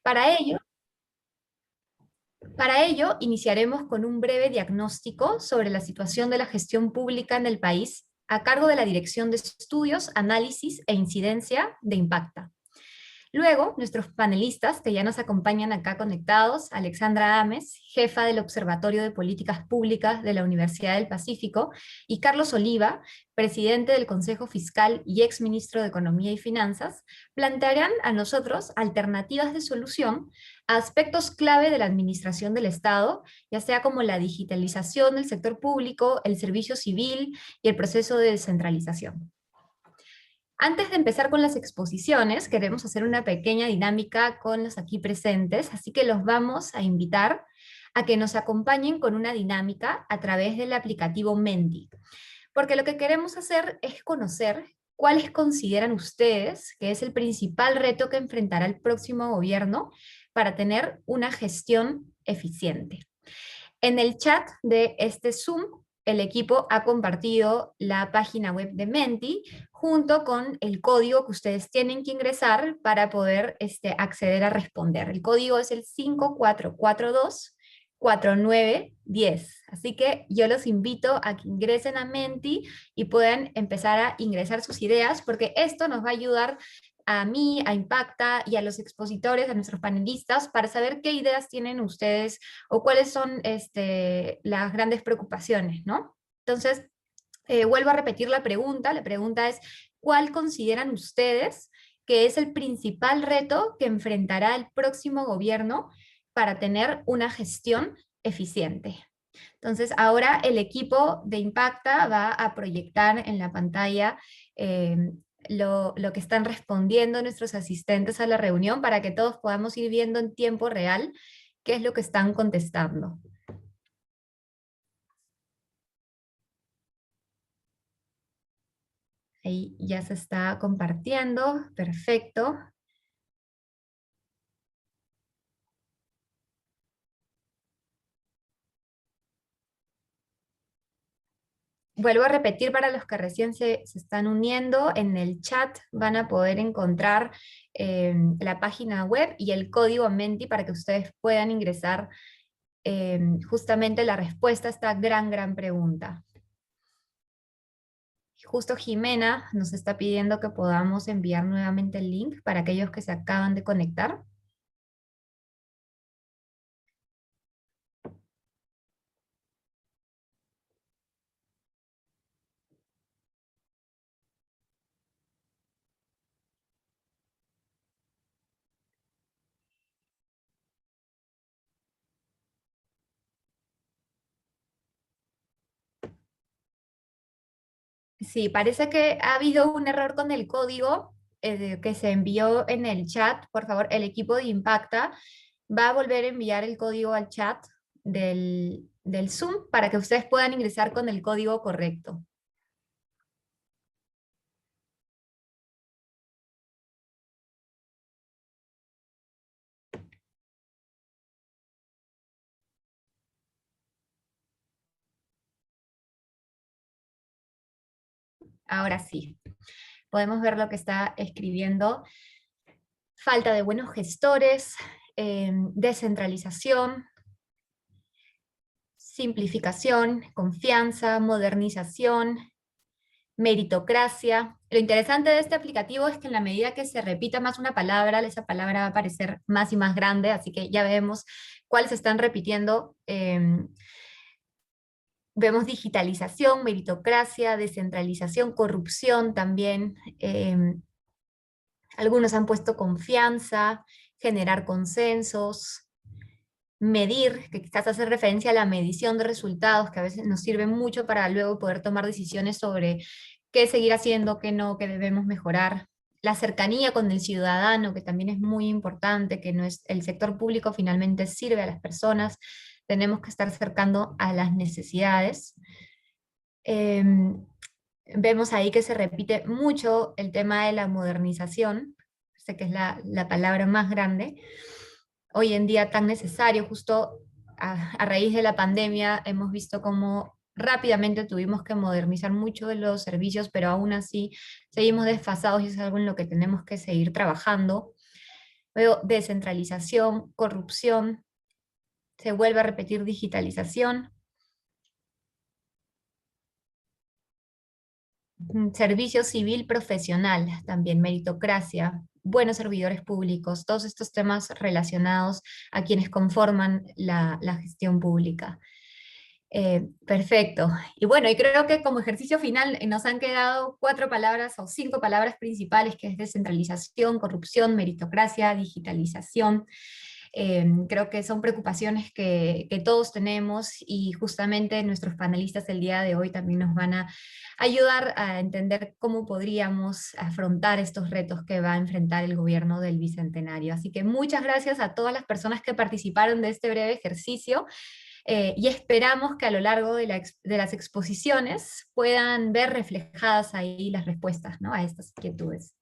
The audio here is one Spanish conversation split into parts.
Para ello, para ello, iniciaremos con un breve diagnóstico sobre la situación de la gestión pública en el país a cargo de la Dirección de Estudios, Análisis e Incidencia de Impacta. Luego, nuestros panelistas que ya nos acompañan acá conectados, Alexandra Ames, jefa del Observatorio de Políticas Públicas de la Universidad del Pacífico, y Carlos Oliva, presidente del Consejo Fiscal y exministro de Economía y Finanzas, plantearán a nosotros alternativas de solución a aspectos clave de la administración del Estado, ya sea como la digitalización del sector público, el servicio civil y el proceso de descentralización. Antes de empezar con las exposiciones, queremos hacer una pequeña dinámica con los aquí presentes, así que los vamos a invitar a que nos acompañen con una dinámica a través del aplicativo Menti, porque lo que queremos hacer es conocer cuáles consideran ustedes que es el principal reto que enfrentará el próximo gobierno para tener una gestión eficiente. En el chat de este Zoom, el equipo ha compartido la página web de Menti junto con el código que ustedes tienen que ingresar para poder acceder a responder. El código es el 5442-4910. Así que yo los invito a que ingresen a Menti y puedan empezar a ingresar sus ideas, porque esto nos va a ayudar a mí, a Impacta y a los expositores, a nuestros panelistas, para saber qué ideas tienen ustedes o cuáles son las grandes preocupaciones, ¿no? Entonces, vuelvo a repetir la pregunta es, ¿cuál consideran ustedes que es el principal reto que enfrentará el próximo gobierno para tener una gestión eficiente? Entonces, ahora el equipo de Impacta va a proyectar en la pantalla lo que están respondiendo nuestros asistentes a la reunión para que todos podamos ir viendo en tiempo real qué es lo que están contestando. Ahí ya se está compartiendo, perfecto. Vuelvo a repetir para los que recién se están uniendo, en el chat van a poder encontrar la página web y el código Menti para que ustedes puedan ingresar justamente la respuesta a esta gran pregunta. Justo Jimena nos está pidiendo que podamos enviar nuevamente el link para aquellos que se acaban de conectar. Sí, parece que ha habido un error con el código que se envió en el chat. Por favor, el equipo de Impacta va a volver a enviar el código al chat del Zoom para que ustedes puedan ingresar con el código correcto. Ahora sí, podemos ver lo que está escribiendo. Falta de buenos gestores, descentralización, simplificación, confianza, modernización, meritocracia. Lo interesante de este aplicativo es que en la medida que se repita más una palabra, esa palabra va a aparecer más y más grande, así que ya vemos cuáles están repitiendo. Vemos digitalización, meritocracia, descentralización, corrupción también. Algunos han puesto confianza, generar consensos, medir, que quizás hace referencia a la medición de resultados, que a veces nos sirve mucho para luego poder tomar decisiones sobre qué seguir haciendo, qué no, qué debemos mejorar. La cercanía con el ciudadano, que también es muy importante, que no es, el sector público finalmente sirve a las personas, tenemos que estar cercando a las necesidades. Vemos ahí que se repite mucho el tema de la modernización, sé que es la palabra más grande, hoy en día tan necesario. Justo a raíz de la pandemia hemos visto cómo rápidamente tuvimos que modernizar mucho de los servicios, pero aún así seguimos desfasados y es algo en lo que tenemos que seguir trabajando. Luego, descentralización, corrupción, se vuelve a repetir digitalización, servicio civil profesional, también meritocracia, buenos servidores públicos, todos estos temas relacionados a quienes conforman la gestión pública. Perfecto. Y bueno, y creo que como ejercicio final nos han quedado 4 palabras o 5 palabras principales, que es descentralización, corrupción, meritocracia, digitalización. Creo que son preocupaciones que todos tenemos, y justamente nuestros panelistas el día de hoy también nos van a ayudar a entender cómo podríamos afrontar estos retos que va a enfrentar el gobierno del Bicentenario. Así que muchas gracias a todas las personas que participaron de este breve ejercicio. Y esperamos que a lo largo de las exposiciones puedan ver reflejadas ahí las respuestas, ¿no?, a estas inquietudes.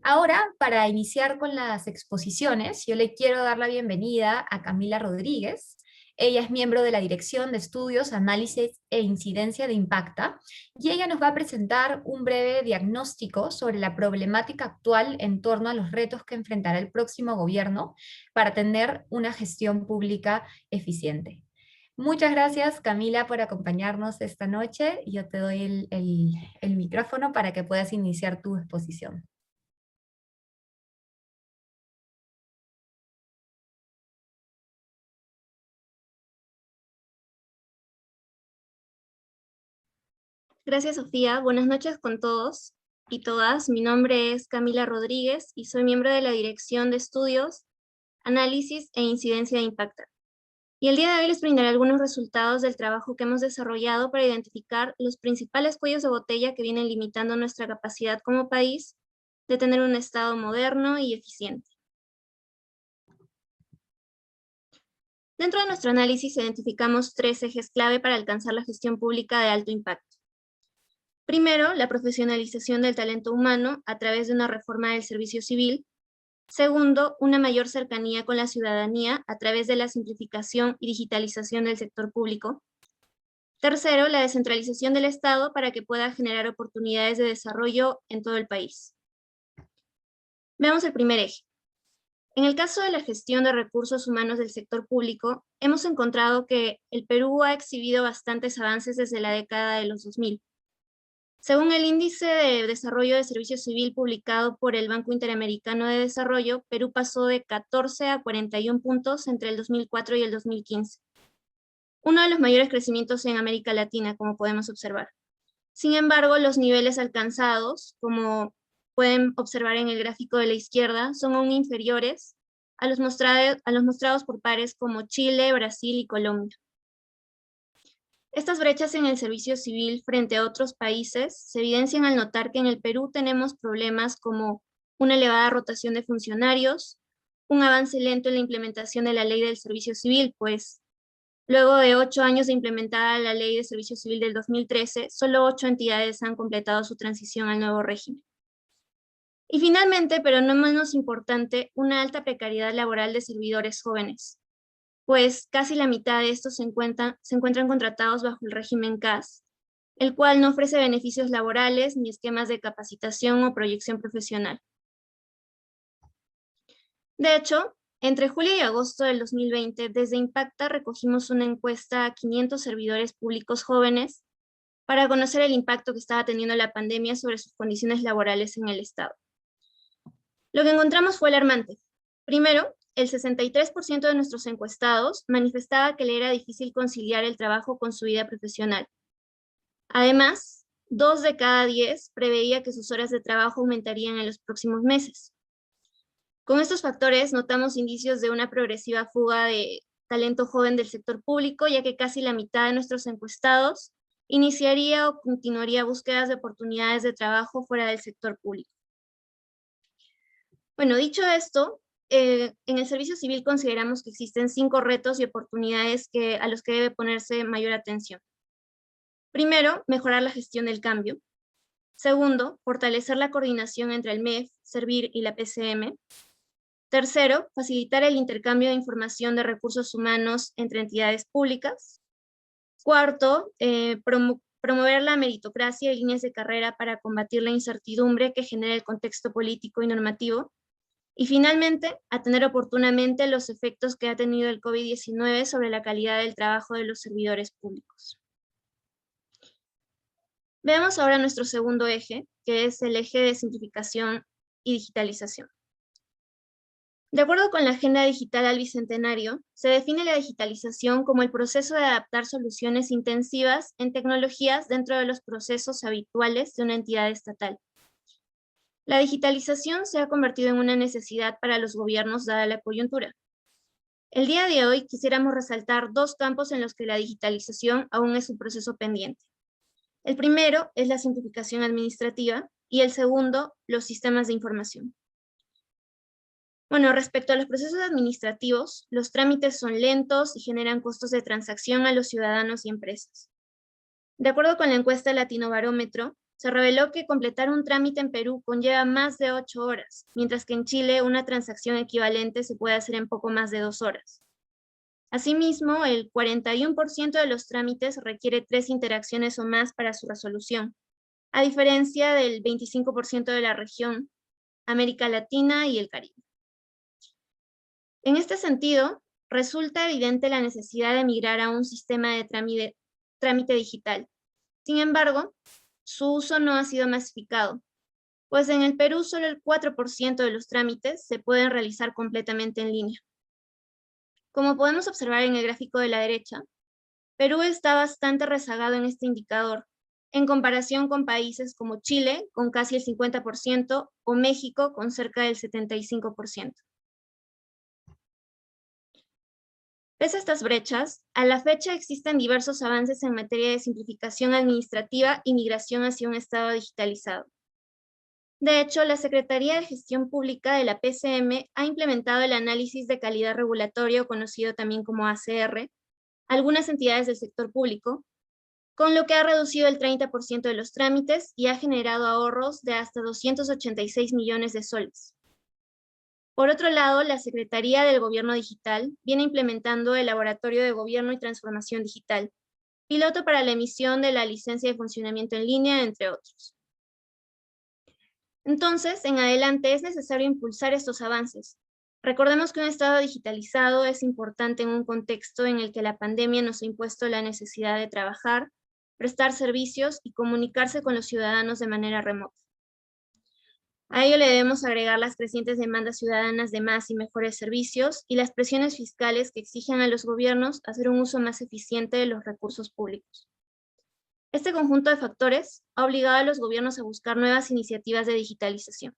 Ahora, para iniciar con las exposiciones, yo le quiero dar la bienvenida a Camila Rodríguez. Ella es miembro de la Dirección de Estudios, Análisis e Incidencia de Impacta, y ella nos va a presentar un breve diagnóstico sobre la problemática actual en torno a los retos que enfrentará el próximo gobierno para tener una gestión pública eficiente. Muchas gracias, Camila, por acompañarnos esta noche. Yo te doy el micrófono para que puedas iniciar tu exposición. Gracias, Sofía. Buenas noches con todos y todas. Mi nombre es Camila Rodríguez y soy miembro de la Dirección de Estudios, Análisis e Incidencia de Impacta. Y el día de hoy les brindaré algunos resultados del trabajo que hemos desarrollado para identificar los principales cuellos de botella que vienen limitando nuestra capacidad como país de tener un Estado moderno y eficiente. Dentro de nuestro análisis identificamos 3 ejes clave para alcanzar la gestión pública de alto impacto. Primero, la profesionalización del talento humano a través de una reforma del servicio civil. Segundo, una mayor cercanía con la ciudadanía a través de la simplificación y digitalización del sector público. Tercero, la descentralización del Estado para que pueda generar oportunidades de desarrollo en todo el país. Veamos el primer eje. En el caso de la gestión de recursos humanos del sector público, hemos encontrado que el Perú ha exhibido bastantes avances desde la década de los 2000. Según el Índice de Desarrollo de Servicio Civil publicado por el Banco Interamericano de Desarrollo, Perú pasó de 14 a 41 puntos entre el 2004 y el 2015. Uno de los mayores crecimientos en América Latina, como podemos observar. Sin embargo, los niveles alcanzados, como pueden observar en el gráfico de la izquierda, son aún inferiores a los mostrados por pares como Chile, Brasil y Colombia. Estas brechas en el servicio civil frente a otros países se evidencian al notar que en el Perú tenemos problemas como una elevada rotación de funcionarios, un avance lento en la implementación de la ley del servicio civil, pues luego de 8 años de implementada la ley de servicio civil del 2013, solo 8 entidades han completado su transición al nuevo régimen. Y finalmente, pero no menos importante, una alta precariedad laboral de servidores jóvenes, pues casi la mitad de estos se encuentran contratados bajo el régimen CAS, el cual no ofrece beneficios laborales ni esquemas de capacitación o proyección profesional. De hecho, entre julio y agosto del 2020, desde Impacta recogimos una encuesta a 500 servidores públicos jóvenes para conocer el impacto que estaba teniendo la pandemia sobre sus condiciones laborales en el Estado. Lo que encontramos fue alarmante. Primero, el 63% de nuestros encuestados manifestaba que le era difícil conciliar el trabajo con su vida profesional. Además, 2 de cada 10 preveía que sus horas de trabajo aumentarían en los próximos meses. Con estos factores notamos indicios de una progresiva fuga de talento joven del sector público, ya que casi la mitad de nuestros encuestados iniciaría o continuaría búsquedas de oportunidades de trabajo fuera del sector público. Bueno, dicho esto, en el servicio civil consideramos que existen 5 retos y oportunidades a los que debe ponerse mayor atención. Primero, mejorar la gestión del cambio. Segundo, fortalecer la coordinación entre el MEF, Servir y la PCM. Tercero, facilitar el intercambio de información de recursos humanos entre entidades públicas. Cuarto, promover la meritocracia y líneas de carrera para combatir la incertidumbre que genera el contexto político y normativo. Y finalmente, atender oportunamente los efectos que ha tenido el COVID-19 sobre la calidad del trabajo de los servidores públicos. Veamos ahora nuestro segundo eje, que es el eje de simplificación y digitalización. De acuerdo con la Agenda Digital al Bicentenario, se define la digitalización como el proceso de adaptar soluciones intensivas en tecnologías dentro de los procesos habituales de una entidad estatal. La digitalización se ha convertido en una necesidad para los gobiernos dada la coyuntura. El día de hoy quisiéramos resaltar dos campos en los que la digitalización aún es un proceso pendiente. El primero es la simplificación administrativa y el segundo, los sistemas de información. Bueno, respecto a los procesos administrativos, los trámites son lentos y generan costos de transacción a los ciudadanos y empresas. De acuerdo con la encuesta Latinobarómetro, se reveló que completar un trámite en Perú conlleva más de 8 horas, mientras que en Chile una transacción equivalente se puede hacer en poco más de 2 horas. Asimismo, el 41% de los trámites requiere 3 interacciones o más para su resolución, a diferencia del 25% de la región, América Latina y el Caribe. En este sentido, resulta evidente la necesidad de migrar a un sistema de trámite digital. Sin embargo, su uso no ha sido masificado, pues en el Perú solo el 4% de los trámites se pueden realizar completamente en línea. Como podemos observar en el gráfico de la derecha, Perú está bastante rezagado en este indicador, en comparación con países como Chile, con casi el 50%, o México, con cerca del 75%. Pese a estas brechas, a la fecha existen diversos avances en materia de simplificación administrativa y migración hacia un Estado digitalizado. De hecho, la Secretaría de Gestión Pública de la PCM ha implementado el análisis de calidad regulatorio, conocido también como ACR, a algunas entidades del sector público, con lo que ha reducido el 30% de los trámites y ha generado ahorros de hasta 286 millones de soles. Por otro lado, la Secretaría del Gobierno Digital viene implementando el Laboratorio de Gobierno y Transformación Digital, piloto para la emisión de la licencia de funcionamiento en línea, entre otros. Entonces, en adelante es necesario impulsar estos avances. Recordemos que un Estado digitalizado es importante en un contexto en el que la pandemia nos ha impuesto la necesidad de trabajar, prestar servicios y comunicarse con los ciudadanos de manera remota. A ello le debemos agregar las crecientes demandas ciudadanas de más y mejores servicios y las presiones fiscales que exigen a los gobiernos hacer un uso más eficiente de los recursos públicos. Este conjunto de factores ha obligado a los gobiernos a buscar nuevas iniciativas de digitalización.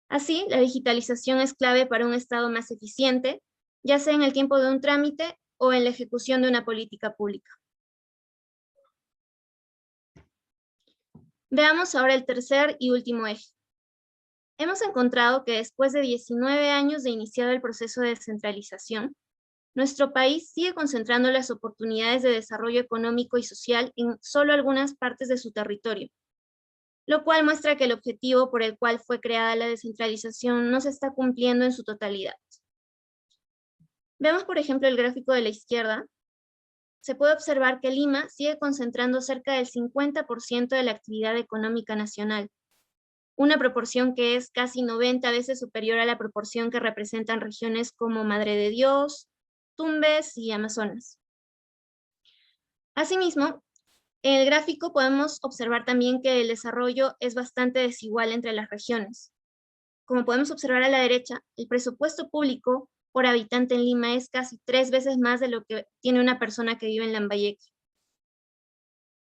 Así, la digitalización es clave para un Estado más eficiente, ya sea en el tiempo de un trámite o en la ejecución de una política pública. Veamos ahora el tercer y último eje. Hemos encontrado que después de 19 años de iniciado el proceso de descentralización, nuestro país sigue concentrando las oportunidades de desarrollo económico y social en solo algunas partes de su territorio, lo cual muestra que el objetivo por el cual fue creada la descentralización no se está cumpliendo en su totalidad. Vemos, por ejemplo, el gráfico de la izquierda. Se puede observar que Lima sigue concentrando cerca del 50% de la actividad económica nacional, una proporción que es casi 90 veces superior a la proporción que representan regiones como Madre de Dios, Tumbes y Amazonas. Asimismo, en el gráfico podemos observar también que el desarrollo es bastante desigual entre las regiones. Como podemos observar a la derecha, el presupuesto público por habitante en Lima es casi 3 veces más de lo que tiene una persona que vive en Lambayeque.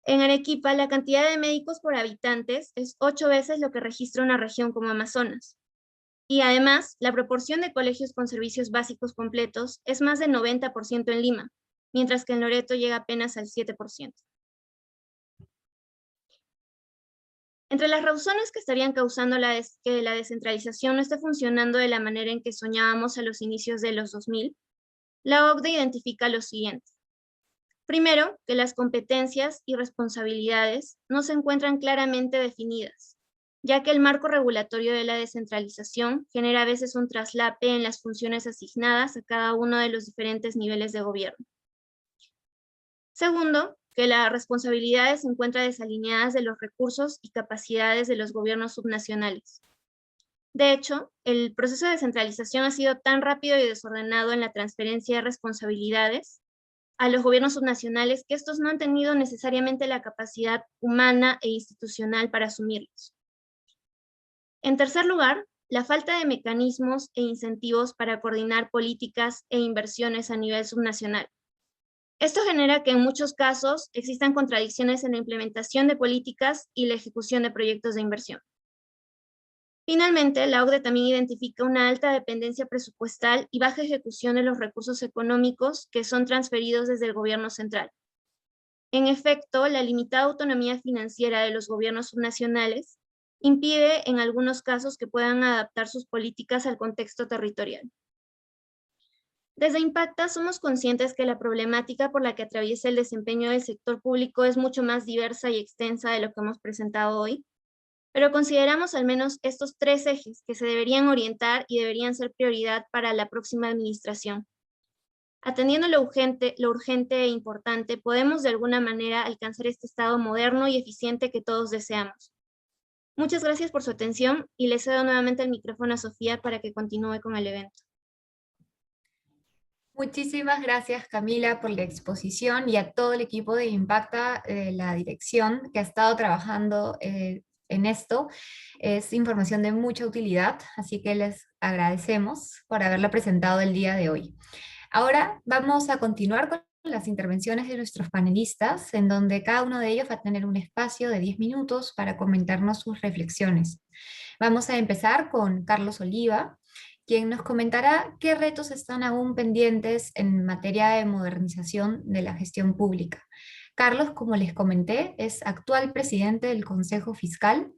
En Arequipa, la cantidad de médicos por habitantes es 8 veces lo que registra una región como Amazonas. Y además, la proporción de colegios con servicios básicos completos es más del 90% en Lima, mientras que en Loreto llega apenas al 7%. Entre las razones que estarían causando que la descentralización no esté funcionando de la manera en que soñábamos a los inicios de los 2000, la OCDE identifica lo siguiente. Primero, que las competencias y responsabilidades no se encuentran claramente definidas, ya que el marco regulatorio de la descentralización genera a veces un traslape en las funciones asignadas a cada uno de los diferentes niveles de gobierno. Segundo, que las responsabilidades se encuentran desalineadas de los recursos y capacidades de los gobiernos subnacionales. De hecho, el proceso de descentralización ha sido tan rápido y desordenado en la transferencia de responsabilidades a los gobiernos subnacionales que estos no han tenido necesariamente la capacidad humana e institucional para asumirlos. En tercer lugar, la falta de mecanismos e incentivos para coordinar políticas e inversiones a nivel subnacional. Esto genera que en muchos casos existan contradicciones en la implementación de políticas y la ejecución de proyectos de inversión. Finalmente, la OCDE también identifica una alta dependencia presupuestal y baja ejecución de los recursos económicos que son transferidos desde el gobierno central. En efecto, la limitada autonomía financiera de los gobiernos subnacionales impide en algunos casos que puedan adaptar sus políticas al contexto territorial. Desde Impacta somos conscientes que la problemática por la que atraviesa el desempeño del sector público es mucho más diversa y extensa de lo que hemos presentado hoy, pero consideramos al menos estos 3 ejes que se deberían orientar y deberían ser prioridad para la próxima administración. Atendiendo lo urgente e importante, podemos de alguna manera alcanzar este estado moderno y eficiente que todos deseamos. Muchas gracias por su atención y le cedo nuevamente el micrófono a Sofía para que continúe con el evento. Muchísimas gracias, Camila, por la exposición y a todo el equipo de Impacta, la dirección que ha estado trabajando en esto. Es información de mucha utilidad, así que les agradecemos por haberla presentado el día de hoy. Ahora vamos a continuar con las intervenciones de nuestros panelistas, en donde cada uno de ellos va a tener un espacio de 10 minutos para comentarnos sus reflexiones. Vamos a empezar con Carlos Oliva, quien nos comentará qué retos están aún pendientes en materia de modernización de la gestión pública. Carlos, como les comenté, es actual presidente del Consejo Fiscal,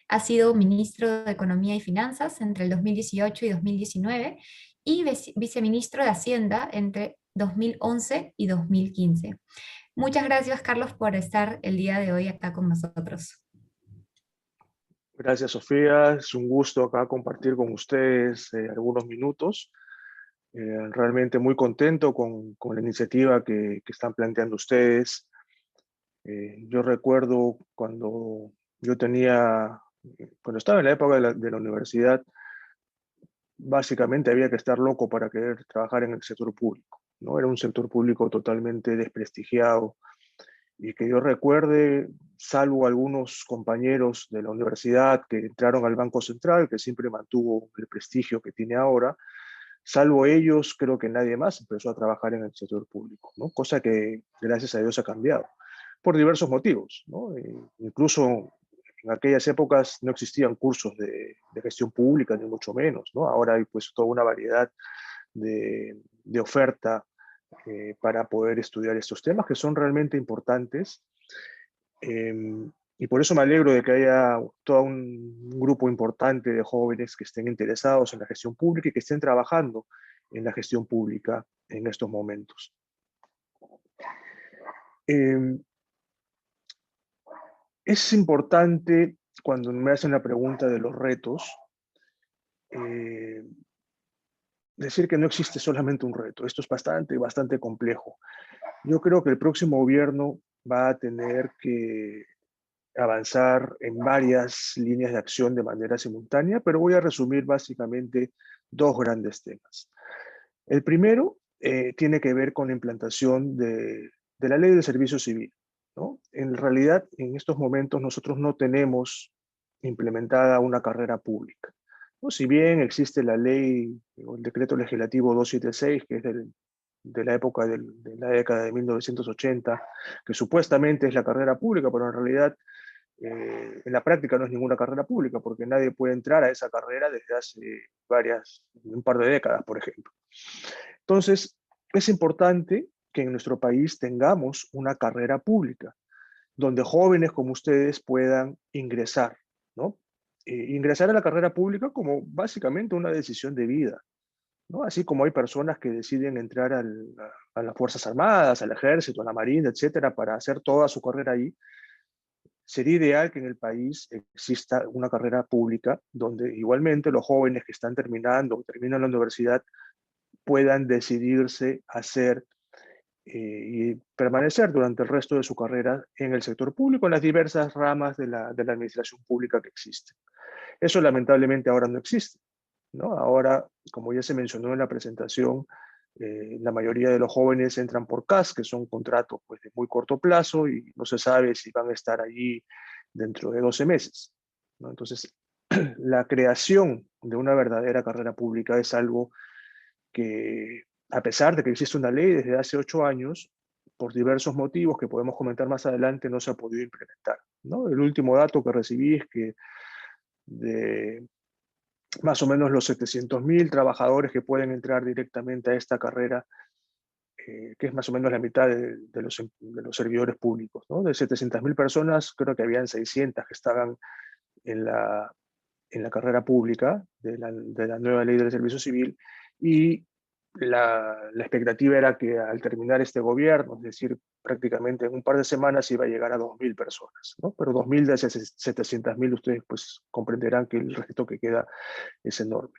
ha sido ministro de Economía y Finanzas entre el 2018 y 2019 y viceministro de Hacienda entre 2011 y 2015. Muchas gracias, Carlos, por estar el día de hoy acá con nosotros. Gracias, Sofía. Es un gusto acá compartir con ustedes algunos minutos. Realmente muy contento con la iniciativa que están planteando ustedes. Yo recuerdo cuando estaba en la época de la universidad, básicamente había que estar loco para querer trabajar en el sector público, ¿no? Era un sector público totalmente desprestigiado y que yo recuerde, salvo algunos compañeros de la universidad que entraron al Banco Central, que siempre mantuvo el prestigio que tiene ahora, salvo ellos, creo que nadie más empezó a trabajar en el sector público, ¿no? Cosa que, gracias a Dios, ha cambiado, por diversos motivos, ¿no? Incluso en aquellas épocas no existían cursos de gestión pública, ni mucho menos, ¿no? Ahora hay pues toda una variedad de oferta para poder estudiar estos temas que son realmente importantes. Y por eso me alegro de que haya todo un grupo importante de jóvenes que estén interesados en la gestión pública y que estén trabajando en la gestión pública en estos momentos. Es importante, cuando me hacen la pregunta de los retos, decir que no existe solamente un reto. Esto es bastante complejo. Yo creo que el próximo gobierno va a tener que avanzar en varias líneas de acción de manera simultánea, pero voy a resumir básicamente 2 grandes temas. El primero tiene que ver con la implantación de la Ley de Servicio Civil, ¿no? En realidad, en estos momentos nosotros no tenemos implementada una carrera pública, ¿no? Si bien existe la ley, o el decreto legislativo 276, que es de la época de la década de 1980, que supuestamente es la carrera pública, pero en realidad en la práctica no es ninguna carrera pública, porque nadie puede entrar a esa carrera desde hace un par de décadas, por ejemplo. Entonces, es importante que en nuestro país tengamos una carrera pública, donde jóvenes como ustedes puedan ingresar, ¿no? Ingresar a la carrera pública como básicamente una decisión de vida, ¿no? Así como hay personas que deciden entrar a las Fuerzas Armadas, al Ejército, a la Marina, etcétera, para hacer toda su carrera ahí, sería ideal que en el país exista una carrera pública donde igualmente los jóvenes que están terminando o terminan la universidad puedan decidirse a hacer y permanecer durante el resto de su carrera en el sector público, en las diversas ramas de la administración pública que existen. Eso lamentablemente ahora no existe, ¿no? Ahora, como ya se mencionó en la presentación, la mayoría de los jóvenes entran por CAS, que son contratos pues, de muy corto plazo y no se sabe si van a estar allí dentro de 12 meses, ¿no? Entonces, la creación de una verdadera carrera pública es algo que, a pesar de que existe una ley desde hace 8 años, por diversos motivos que podemos comentar más adelante, no se ha podido implementar, ¿no? El último dato que recibí es que de más o menos los 700.000 trabajadores que pueden entrar directamente a esta carrera, que es más o menos la mitad de los servidores públicos, ¿no? De 700.000 personas, creo que habían 600 que estaban en la carrera pública de la nueva ley del servicio civil, y la expectativa era que al terminar este gobierno, es decir, prácticamente en un par de semanas iba a llegar a 2.000 personas, ¿no? Pero 2.000 de esas 700.000, ustedes pues comprenderán que el resto que queda es enorme.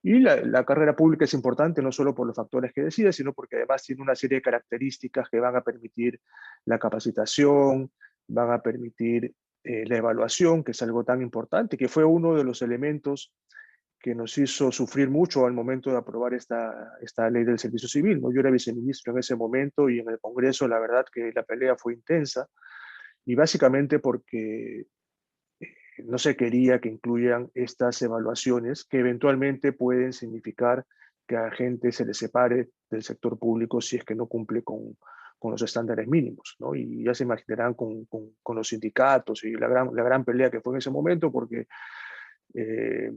Y la carrera pública es importante no solo por los factores que decía, sino porque además tiene una serie de características que van a permitir la capacitación, van a permitir la evaluación, que es algo tan importante, que fue uno de los elementos que nos hizo sufrir mucho al momento de aprobar esta ley del servicio civil, ¿no? Yo era viceministro en ese momento y en el Congreso la verdad que la pelea fue intensa, y básicamente porque no se quería que incluyan estas evaluaciones que eventualmente pueden significar que a gente se le separe del sector público si es que no cumple con los estándares mínimos, ¿no? Y ya se imaginarán con los sindicatos y la gran pelea que fue en ese momento, porque eh,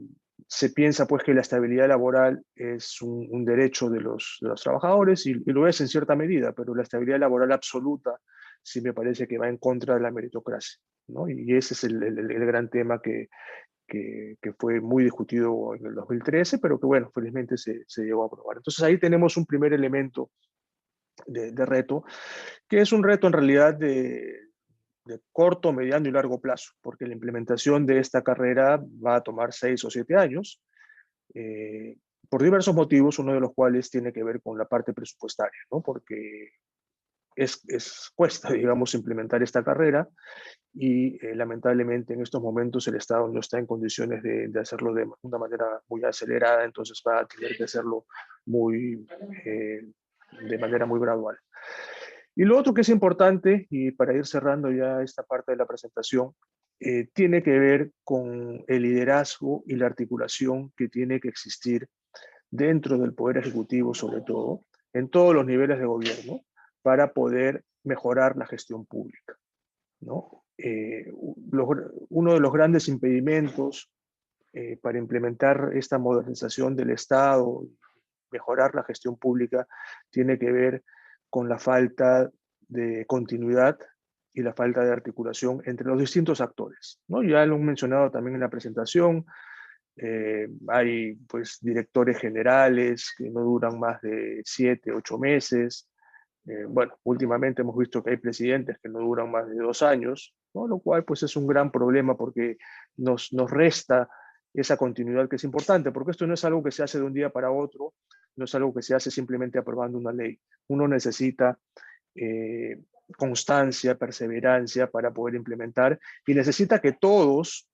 se piensa pues que la estabilidad laboral es un derecho de los trabajadores, y lo es en cierta medida, pero la estabilidad laboral absoluta sí me parece que va en contra de la meritocracia, ¿no? Y ese es el gran tema que fue muy discutido en el 2013, pero que bueno, felizmente se llegó a aprobar. Entonces ahí tenemos un primer elemento de reto, que es un reto en realidad de corto, mediano y largo plazo, porque la implementación de esta carrera va a tomar 6 o 7 años, eh, por diversos motivos, uno de los cuales tiene que ver con la parte presupuestaria, ¿no? Porque cuesta, digamos, implementar esta carrera, y lamentablemente en estos momentos el Estado no está en condiciones de hacerlo de una manera muy acelerada, entonces va a tener que hacerlo de manera muy gradual. Y lo otro que es importante, y para ir cerrando ya esta parte de la presentación, tiene que ver con el liderazgo y la articulación que tiene que existir dentro del Poder Ejecutivo, sobre todo, en todos los niveles de gobierno, para poder mejorar la gestión pública, ¿no? Uno de los grandes impedimentos para implementar esta modernización del Estado, mejorar la gestión pública, tiene que ver con la falta de continuidad y la falta de articulación entre los distintos actores, ¿no? Ya lo han mencionado también en la presentación. Hay pues directores generales que no duran más de 7, 8 meses. Bueno, últimamente hemos visto que hay presidentes que no duran más de 2 años, ¿no? Lo cual pues es un gran problema porque nos resta esa continuidad que es importante, porque esto no es algo que se hace de un día para otro, no es algo que se hace simplemente aprobando una ley. Uno necesita eh, constancia, perseverancia para poder implementar, y necesita que todos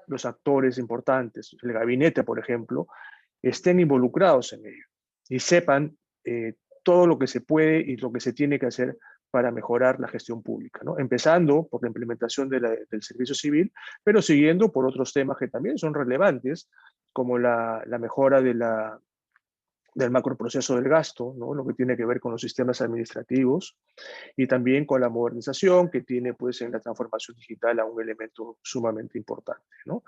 los actores importantes, el gabinete, por ejemplo, estén involucrados en ello y sepan todo lo que se puede y lo que se tiene que hacer para mejorar la gestión pública, ¿no? Empezando por la implementación del servicio civil, pero siguiendo por otros temas que también son relevantes, como la mejora del macroproceso del gasto, ¿no? Lo que tiene que ver con los sistemas administrativos, y también con la modernización que tiene pues en la transformación digital a un elemento sumamente importante, ¿no?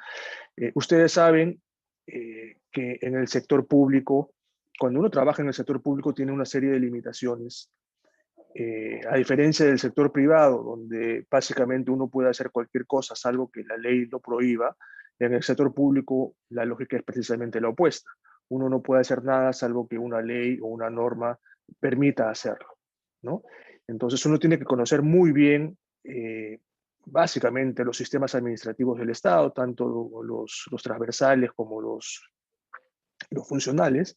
Ustedes saben que en el sector público, cuando uno trabaja en el sector público, tiene una serie de limitaciones, a diferencia del sector privado, donde básicamente uno puede hacer cualquier cosa salvo que la ley lo prohíba. En el sector público la lógica es precisamente la opuesta. Uno no puede hacer nada salvo que una ley o una norma permita hacerlo, ¿no? Entonces uno tiene que conocer muy bien básicamente los sistemas administrativos del Estado, tanto los transversales como los funcionales,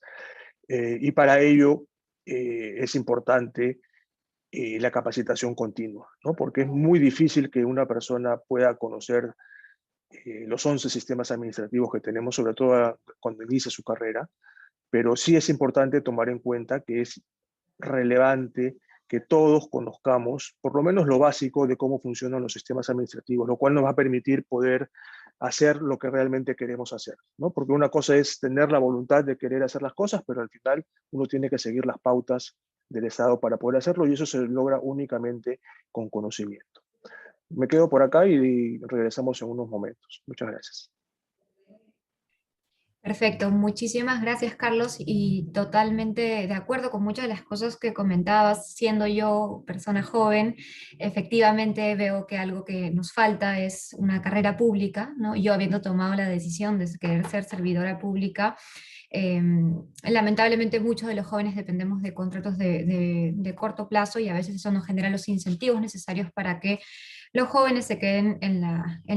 y para ello es importante la capacitación continua, ¿no? Porque es muy difícil que una persona pueda conocer los 11 sistemas administrativos que tenemos, sobre todo cuando inicia su carrera, pero sí es importante tomar en cuenta que es relevante que todos conozcamos por lo menos lo básico de cómo funcionan los sistemas administrativos, lo cual nos va a permitir poder hacer lo que realmente queremos hacer, ¿no? Porque una cosa es tener la voluntad de querer hacer las cosas, pero al final uno tiene que seguir las pautas del Estado para poder hacerlo, y eso se logra únicamente con conocimiento. Me quedo por acá y regresamos en unos momentos. Muchas gracias. Perfecto, muchísimas gracias Carlos y totalmente de acuerdo con muchas de las cosas que comentabas. Siendo yo persona joven, efectivamente veo que algo que nos falta es una carrera pública, ¿no? Yo habiendo tomado la decisión de querer ser servidora pública, eh, lamentablemente muchos de los jóvenes dependemos de contratos de corto plazo y a veces eso nos genera los incentivos necesarios para que los jóvenes se queden en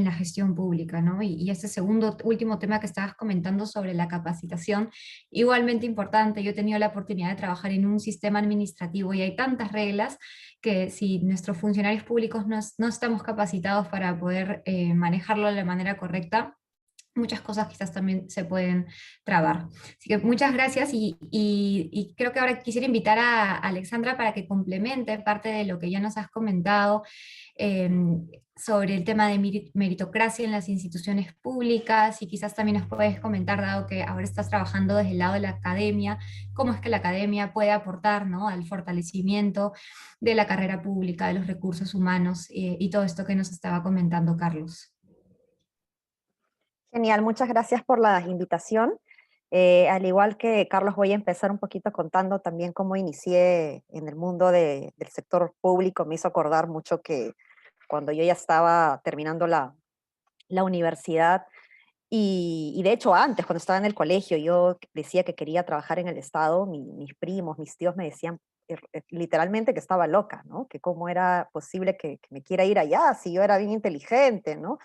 la gestión pública, ¿no? Y ese segundo, último tema que estabas comentando sobre la capacitación, igualmente importante. Yo he tenido la oportunidad de trabajar en un sistema administrativo y hay tantas reglas que si nuestros funcionarios públicos no estamos capacitados para poder manejarlo de la manera correcta, muchas cosas quizás también se pueden trabar. Así que muchas gracias y creo que ahora quisiera invitar a Alexandra para que complemente parte de lo que ya nos has comentado eh, sobre el tema de meritocracia en las instituciones públicas y quizás también nos puedes comentar, dado que ahora estás trabajando desde el lado de la academia, cómo es que la academia puede aportar, ¿no?, al fortalecimiento de la carrera pública, de los recursos humanos y todo esto que nos estaba comentando Carlos. Genial, muchas gracias por la invitación. Al igual que Carlos, voy a empezar un poquito contando también cómo inicié en el mundo del sector público. Me hizo acordar mucho que cuando yo ya estaba terminando la universidad, y de hecho antes, cuando estaba en el colegio, yo decía que quería trabajar en el Estado, mis primos, mis tíos me decían literalmente que estaba loca, ¿no? Que cómo era posible que me quiera ir allá si yo era bien inteligente, ¿no?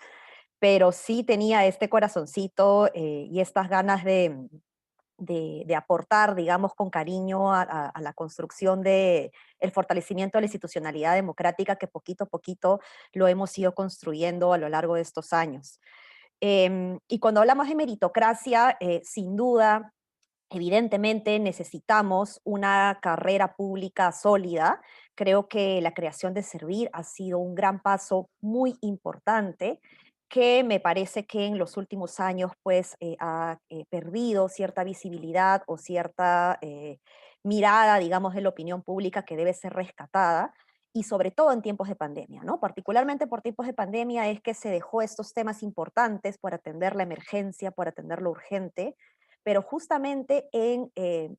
Pero sí tenía este corazoncito y estas ganas de aportar, digamos, con cariño a la construcción de el fortalecimiento de la institucionalidad democrática que poquito a poquito lo hemos ido construyendo a lo largo de estos años. Y cuando hablamos de meritocracia, sin duda, evidentemente necesitamos una carrera pública sólida. Creo que la creación de Servir ha sido un gran paso muy importante que me parece que en los últimos años pues ha perdido cierta visibilidad o cierta mirada, digamos, de la opinión pública que debe ser rescatada y sobre todo en tiempos de pandemia, ¿no? Particularmente por tiempos de pandemia es que se dejó estos temas importantes por atender la emergencia, por atender lo urgente, pero justamente en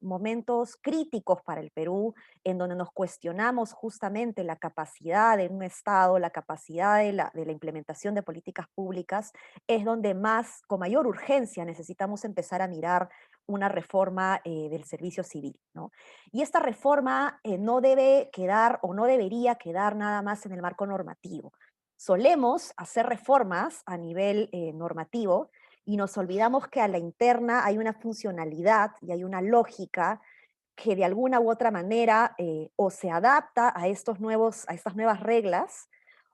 momentos críticos para el Perú, en donde nos cuestionamos justamente la capacidad de un Estado, la capacidad de la implementación de políticas públicas, es donde más, con mayor urgencia, necesitamos empezar a mirar una reforma del servicio civil, ¿no? Y esta reforma no debe quedar o no debería quedar nada más en el marco normativo. Solemos hacer reformas a nivel normativo, y nos olvidamos que a la interna hay una funcionalidad y hay una lógica que de alguna u otra manera o se adapta a estas nuevas reglas,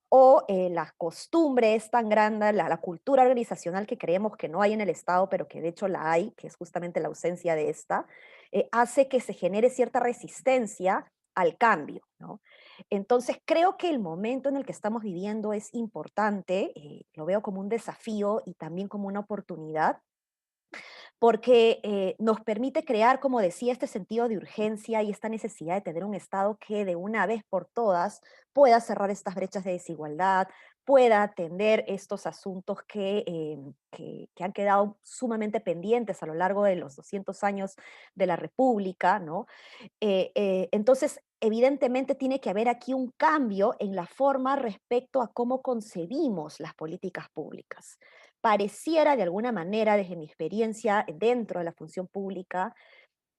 o la costumbre es tan grande, la cultura organizacional que creemos que no hay en el Estado, pero que de hecho la hay, que es justamente la ausencia de esta, hace que se genere cierta resistencia al cambio, ¿no? Entonces creo que el momento en el que estamos viviendo es importante, lo veo como un desafío y también como una oportunidad, porque nos permite crear, como decía, este sentido de urgencia y esta necesidad de tener un Estado que de una vez por todas pueda cerrar estas brechas de desigualdad, pueda atender estos asuntos que han quedado sumamente pendientes a lo largo de los 200 años de la República, ¿no? Entonces, evidentemente tiene que haber aquí un cambio en la forma respecto a cómo concebimos las políticas públicas. Pareciera de alguna manera, desde mi experiencia dentro de la función pública,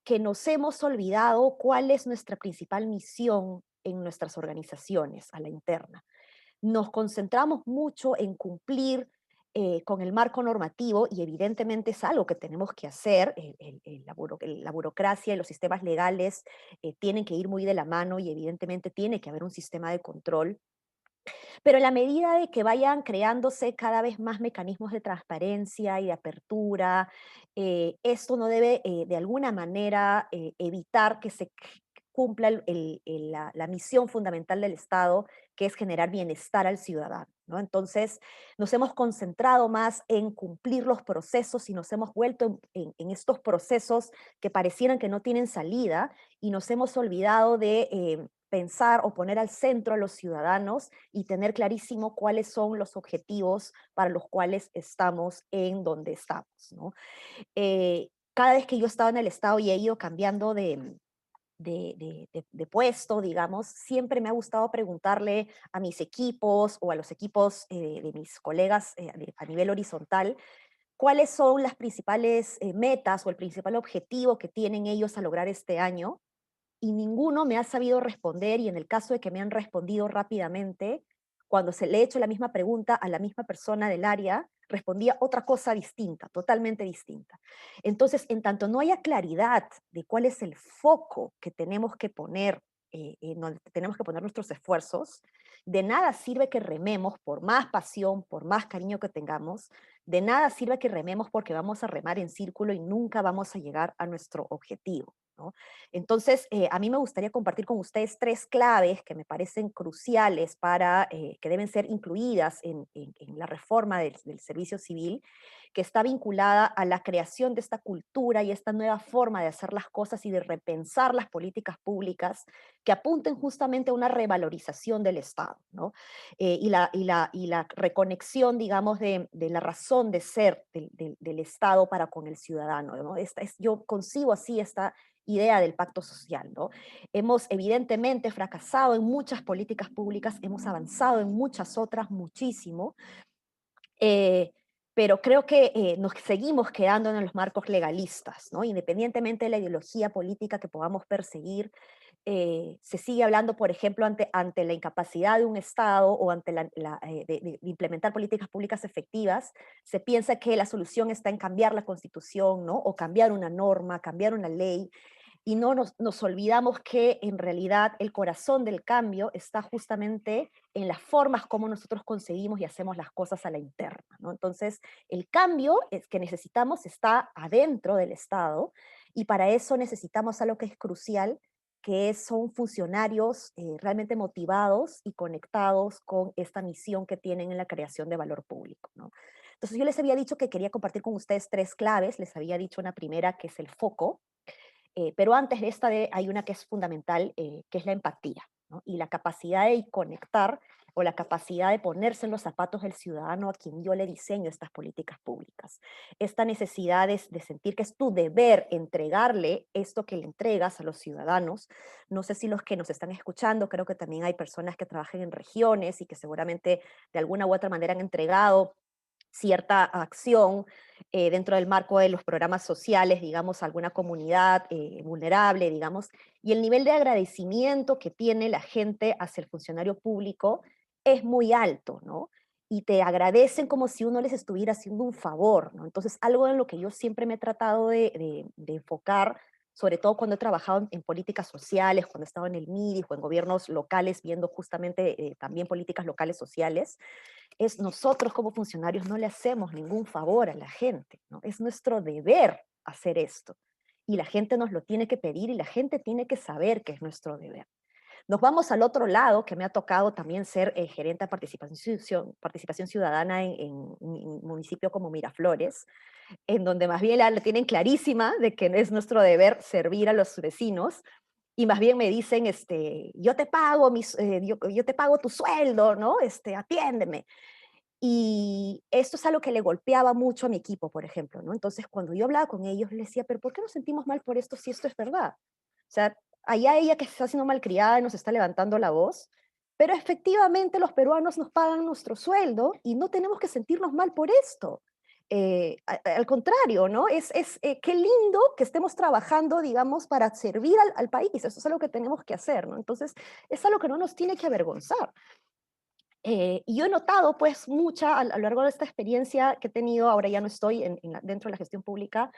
que nos hemos olvidado cuál es nuestra principal misión en nuestras organizaciones a la interna. Nos concentramos mucho en cumplir con el marco normativo y evidentemente es algo que tenemos que hacer. La burocracia y los sistemas legales tienen que ir muy de la mano y evidentemente tiene que haber un sistema de control, Pero en la medida de que vayan creándose cada vez más mecanismos de transparencia y de apertura, esto no debe de alguna manera evitar que se cumpla la misión fundamental del Estado, que es generar bienestar al ciudadano, ¿no? Entonces, nos hemos concentrado más en cumplir los procesos y nos hemos vuelto en estos procesos que parecieran que no tienen salida, y nos hemos olvidado de pensar o poner al centro a los ciudadanos y tener clarísimo cuáles son los objetivos para los cuales estamos en donde estamos, ¿no? Cada vez que yo estaba en el Estado y he ido cambiando de puesto, digamos, siempre me ha gustado preguntarle a mis equipos o a los equipos de mis colegas a nivel horizontal, cuáles son las principales metas o el principal objetivo que tienen ellos a lograr este año, y ninguno me ha sabido responder, y en el caso de que me han respondido rápidamente, cuando se le he hecho la misma pregunta a la misma persona del área, respondía otra cosa distinta, totalmente distinta. Entonces, en tanto no haya claridad de cuál es el foco que tenemos que poner, en donde tenemos que poner nuestros esfuerzos, de nada sirve que rememos por más pasión, por más cariño que tengamos, de nada sirve que rememos porque vamos a remar en círculo y nunca vamos a llegar a nuestro objetivo, ¿no? Entonces, a mí me gustaría compartir con ustedes 3 claves que me parecen cruciales para, que deben ser incluidas en la reforma del servicio civil, que está vinculada a la creación de esta cultura y esta nueva forma de hacer las cosas y de repensar las políticas públicas que apunten justamente a una revalorización del Estado, ¿no? Y la reconexión, digamos, de la razón de ser del Estado para con el ciudadano, ¿no? Yo concibo así esta idea del pacto social, ¿no? Hemos evidentemente fracasado en muchas políticas públicas, hemos avanzado en muchas otras muchísimo, eh, pero creo que nos seguimos quedando en los marcos legalistas, ¿no? Independientemente de la ideología política que podamos perseguir, se sigue hablando, por ejemplo, ante la incapacidad de un Estado o ante de implementar políticas públicas efectivas, se piensa que la solución está en cambiar la Constitución, ¿no? O cambiar una norma, cambiar una ley, y no nos olvidamos que en realidad el corazón del cambio está justamente en las formas como nosotros concebimos y hacemos las cosas a la interna, ¿no? Entonces, el cambio que necesitamos está adentro del Estado, y para eso necesitamos algo que es crucial, que son funcionarios realmente motivados y conectados con esta misión que tienen en la creación de valor público, ¿no? Entonces, yo les había dicho que quería compartir con ustedes 3 claves. Les había dicho una primera, que es el foco, pero antes de esta hay una que es fundamental, que es la empatía, ¿no? Y la capacidad de conectar, o la capacidad de ponerse en los zapatos del ciudadano a quien yo le diseño estas políticas públicas. Esta necesidad de sentir que es tu deber entregarle esto que le entregas a los ciudadanos. No sé si los que nos están escuchando, creo que también hay personas que trabajan en regiones y que seguramente de alguna u otra manera han entregado cierta acción dentro del marco de los programas sociales, digamos, a alguna comunidad vulnerable, digamos, y el nivel de agradecimiento que tiene la gente hacia el funcionario público es muy alto, ¿no? Y te agradecen como si uno les estuviera haciendo un favor, ¿no? Entonces, algo en lo que yo siempre me he tratado de enfocar, sobre todo cuando he trabajado en políticas sociales, cuando he estado en el MIDI o en gobiernos locales, viendo justamente también políticas locales sociales, es nosotros como funcionarios no le hacemos ningún favor a la gente, ¿no? Es nuestro deber hacer esto. Y la gente nos lo tiene que pedir y la gente tiene que saber que es nuestro deber. Nos vamos al otro lado, que me ha tocado también ser gerente de participación ciudadana en un municipio como Miraflores, en donde más bien la tienen clarísima de que es nuestro deber servir a los vecinos, y más bien me dicen, yo te pago, yo te pago tu sueldo, ¿no? Atiéndeme. Y esto es algo que le golpeaba mucho a mi equipo, por ejemplo, ¿no? Entonces, cuando yo hablaba con ellos, les decía, pero ¿por qué nos sentimos mal por esto si esto es verdad? O sea, allá ella que se está haciendo malcriada y nos está levantando la voz, pero efectivamente los peruanos nos pagan nuestro sueldo y no tenemos que sentirnos mal por esto. Al contrario, ¿no? Qué lindo que estemos trabajando, digamos, para servir al país. Eso es algo que tenemos que hacer, ¿no? Entonces, es algo que no nos tiene que avergonzar. Y yo he notado pues a lo largo de esta experiencia que he tenido, ahora ya no estoy dentro de la gestión pública,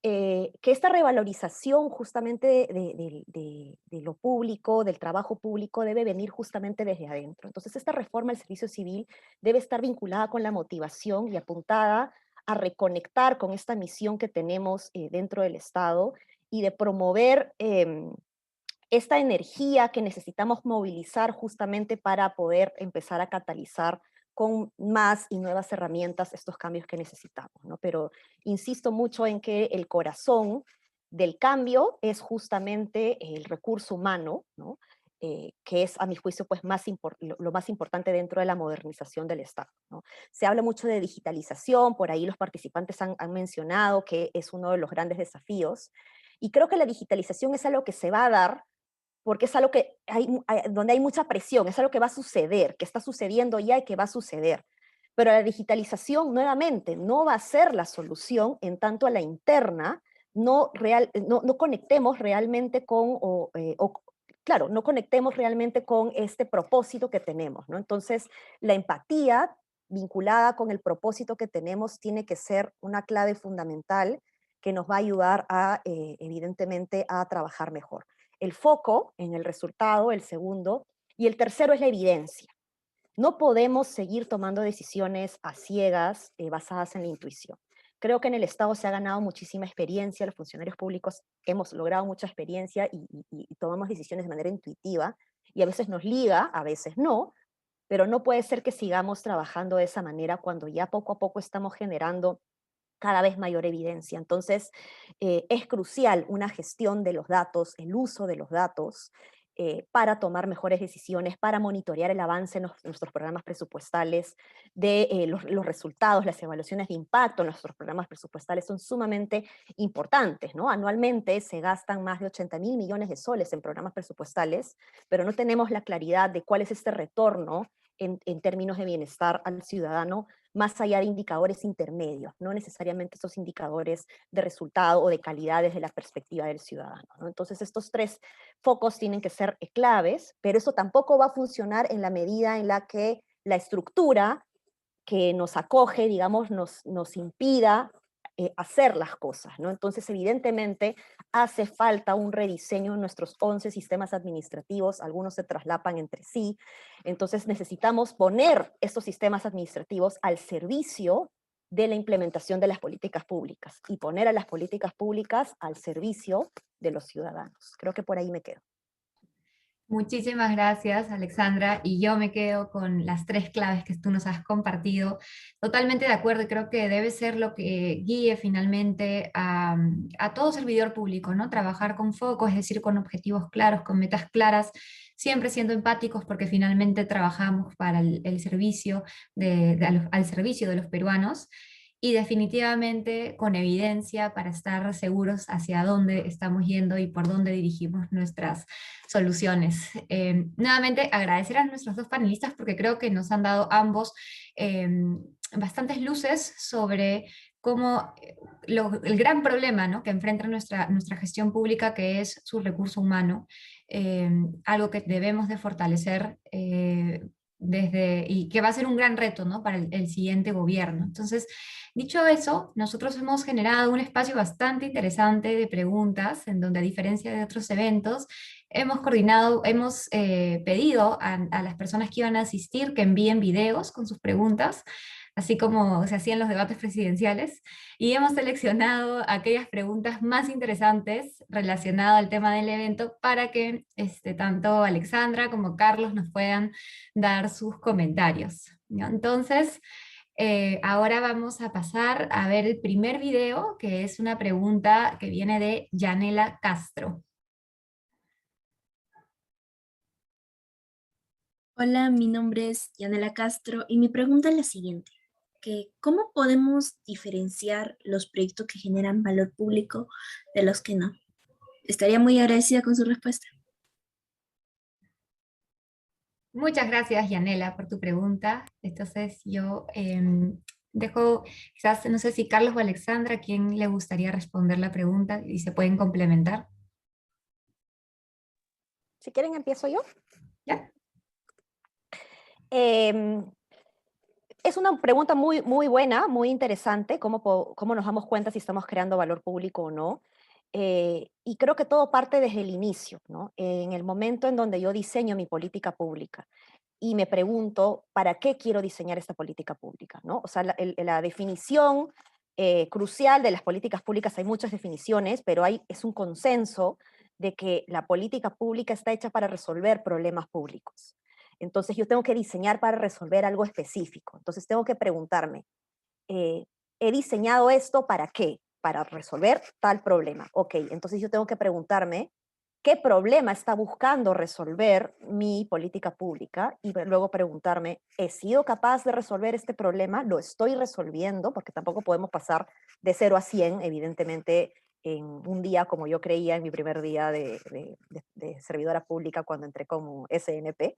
que esta revalorización justamente de lo público, del trabajo público, debe venir justamente desde adentro. Entonces, esta reforma del servicio civil debe estar vinculada con la motivación y apuntada a reconectar con esta misión que tenemos dentro del Estado y de promover esta energía que necesitamos movilizar justamente para poder empezar a catalizar con más y nuevas herramientas estos cambios que necesitamos, ¿no? Pero insisto mucho en que el corazón del cambio es justamente el recurso humano, ¿no? Que es, a mi juicio, pues lo más importante dentro de la modernización del Estado, ¿no? Se habla mucho de digitalización, por ahí los participantes han mencionado que es uno de los grandes desafíos, y creo que la digitalización es algo que se va a dar porque es algo que donde hay mucha presión, es algo que va a suceder, que está sucediendo ya y que va a suceder. Pero la digitalización, nuevamente, no va a ser la solución en tanto a la interna no conectemos realmente claro, no conectemos realmente con este propósito que tenemos, ¿no? Entonces, la empatía vinculada con el propósito que tenemos tiene que ser una clave fundamental que nos va a ayudar evidentemente, a trabajar mejor. El foco en el resultado, el segundo, y el tercero es la evidencia. No podemos seguir tomando decisiones a ciegas basadas en la intuición. Creo que en el Estado se ha ganado muchísima experiencia, los funcionarios públicos hemos logrado mucha experiencia y tomamos decisiones de manera intuitiva, y a veces nos liga, a veces no, pero no puede ser que sigamos trabajando de esa manera cuando ya poco a poco estamos generando cada vez mayor evidencia. Entonces, es crucial una gestión de los datos, el uso de los datos, para tomar mejores decisiones, para monitorear el avance en nuestros programas presupuestales, de los resultados, las evaluaciones de impacto en nuestros programas presupuestales son sumamente importantes, ¿no? Anualmente se gastan más de 80.000 millones de soles en programas presupuestales, pero no tenemos la claridad de cuál es este retorno en términos de bienestar al ciudadano, más allá de indicadores intermedios, no necesariamente esos indicadores de resultado o de calidad desde la perspectiva del ciudadano, ¿no? Entonces estos tres focos tienen que ser claves, pero eso tampoco va a funcionar en la medida en la que la estructura que nos acoge, digamos, nos impida hacer las cosas, ¿no? Entonces, evidentemente, hace falta un rediseño en nuestros 11 sistemas administrativos, algunos se traslapan entre sí, entonces necesitamos poner estos sistemas administrativos al servicio de la implementación de las políticas públicas y poner a las políticas públicas al servicio de los ciudadanos. Creo que por ahí me quedo. Muchísimas gracias, Alexandra, y yo me quedo con las tres claves que tú nos has compartido. Totalmente de acuerdo, y creo que debe ser lo que guíe finalmente a todo servidor público, ¿no? Trabajar con foco, es decir, con objetivos claros, con metas claras, siempre siendo empáticos, porque finalmente trabajamos para el servicio al servicio de los peruanos, y definitivamente con evidencia para estar seguros hacia dónde estamos yendo y por dónde dirigimos nuestras soluciones. Nuevamente, agradecer a nuestros dos panelistas porque creo que nos han dado ambos bastantes luces sobre cómo el gran problema, ¿no?, que enfrenta nuestra gestión pública, que es su recurso humano, algo que debemos de fortalecer y que va a ser un gran reto, ¿no?, para el siguiente gobierno. Entonces, dicho eso, nosotros hemos generado un espacio bastante interesante de preguntas, en donde, a diferencia de otros eventos, hemos pedido a las personas que iban a asistir que envíen videos con sus preguntas, así como se hacían los debates presidenciales, y hemos seleccionado aquellas preguntas más interesantes relacionadas al tema del evento para que tanto Alexandra como Carlos nos puedan dar sus comentarios, ¿no? Entonces, ahora vamos a pasar a ver el primer video, que es una pregunta que viene de Yanela Castro. Hola, mi nombre es Yanela Castro y mi pregunta es la siguiente: ¿cómo podemos diferenciar los proyectos que generan valor público de los que no? Estaría muy agradecida con su respuesta. Muchas gracias, Yanela, por tu pregunta. Entonces yo dejo, quizás, no sé si Carlos o Alexandra, ¿a quién le gustaría responder la pregunta y se pueden complementar? Si quieren, empiezo yo. ¿Ya? Em, Es una pregunta muy, muy buena, muy interesante, cómo nos damos cuenta si estamos creando valor público o no. Y creo que todo parte desde el inicio, ¿no? En el momento en donde yo diseño mi política pública y me pregunto, ¿para qué quiero diseñar esta política pública? ¿No? O sea, la definición crucial de las políticas públicas, hay muchas definiciones, pero es un consenso de que la política pública está hecha para resolver problemas públicos. Entonces yo tengo que diseñar para resolver algo específico. Entonces tengo que preguntarme, ¿he diseñado esto para qué? Para resolver tal problema. Ok, entonces yo tengo que preguntarme, ¿qué problema está buscando resolver mi política pública? Y luego preguntarme, ¿he sido capaz de resolver este problema? ¿Lo estoy resolviendo? Porque tampoco podemos pasar de 0 a 100, evidentemente, en un día como yo creía en mi primer día de servidora pública cuando entré como SNP.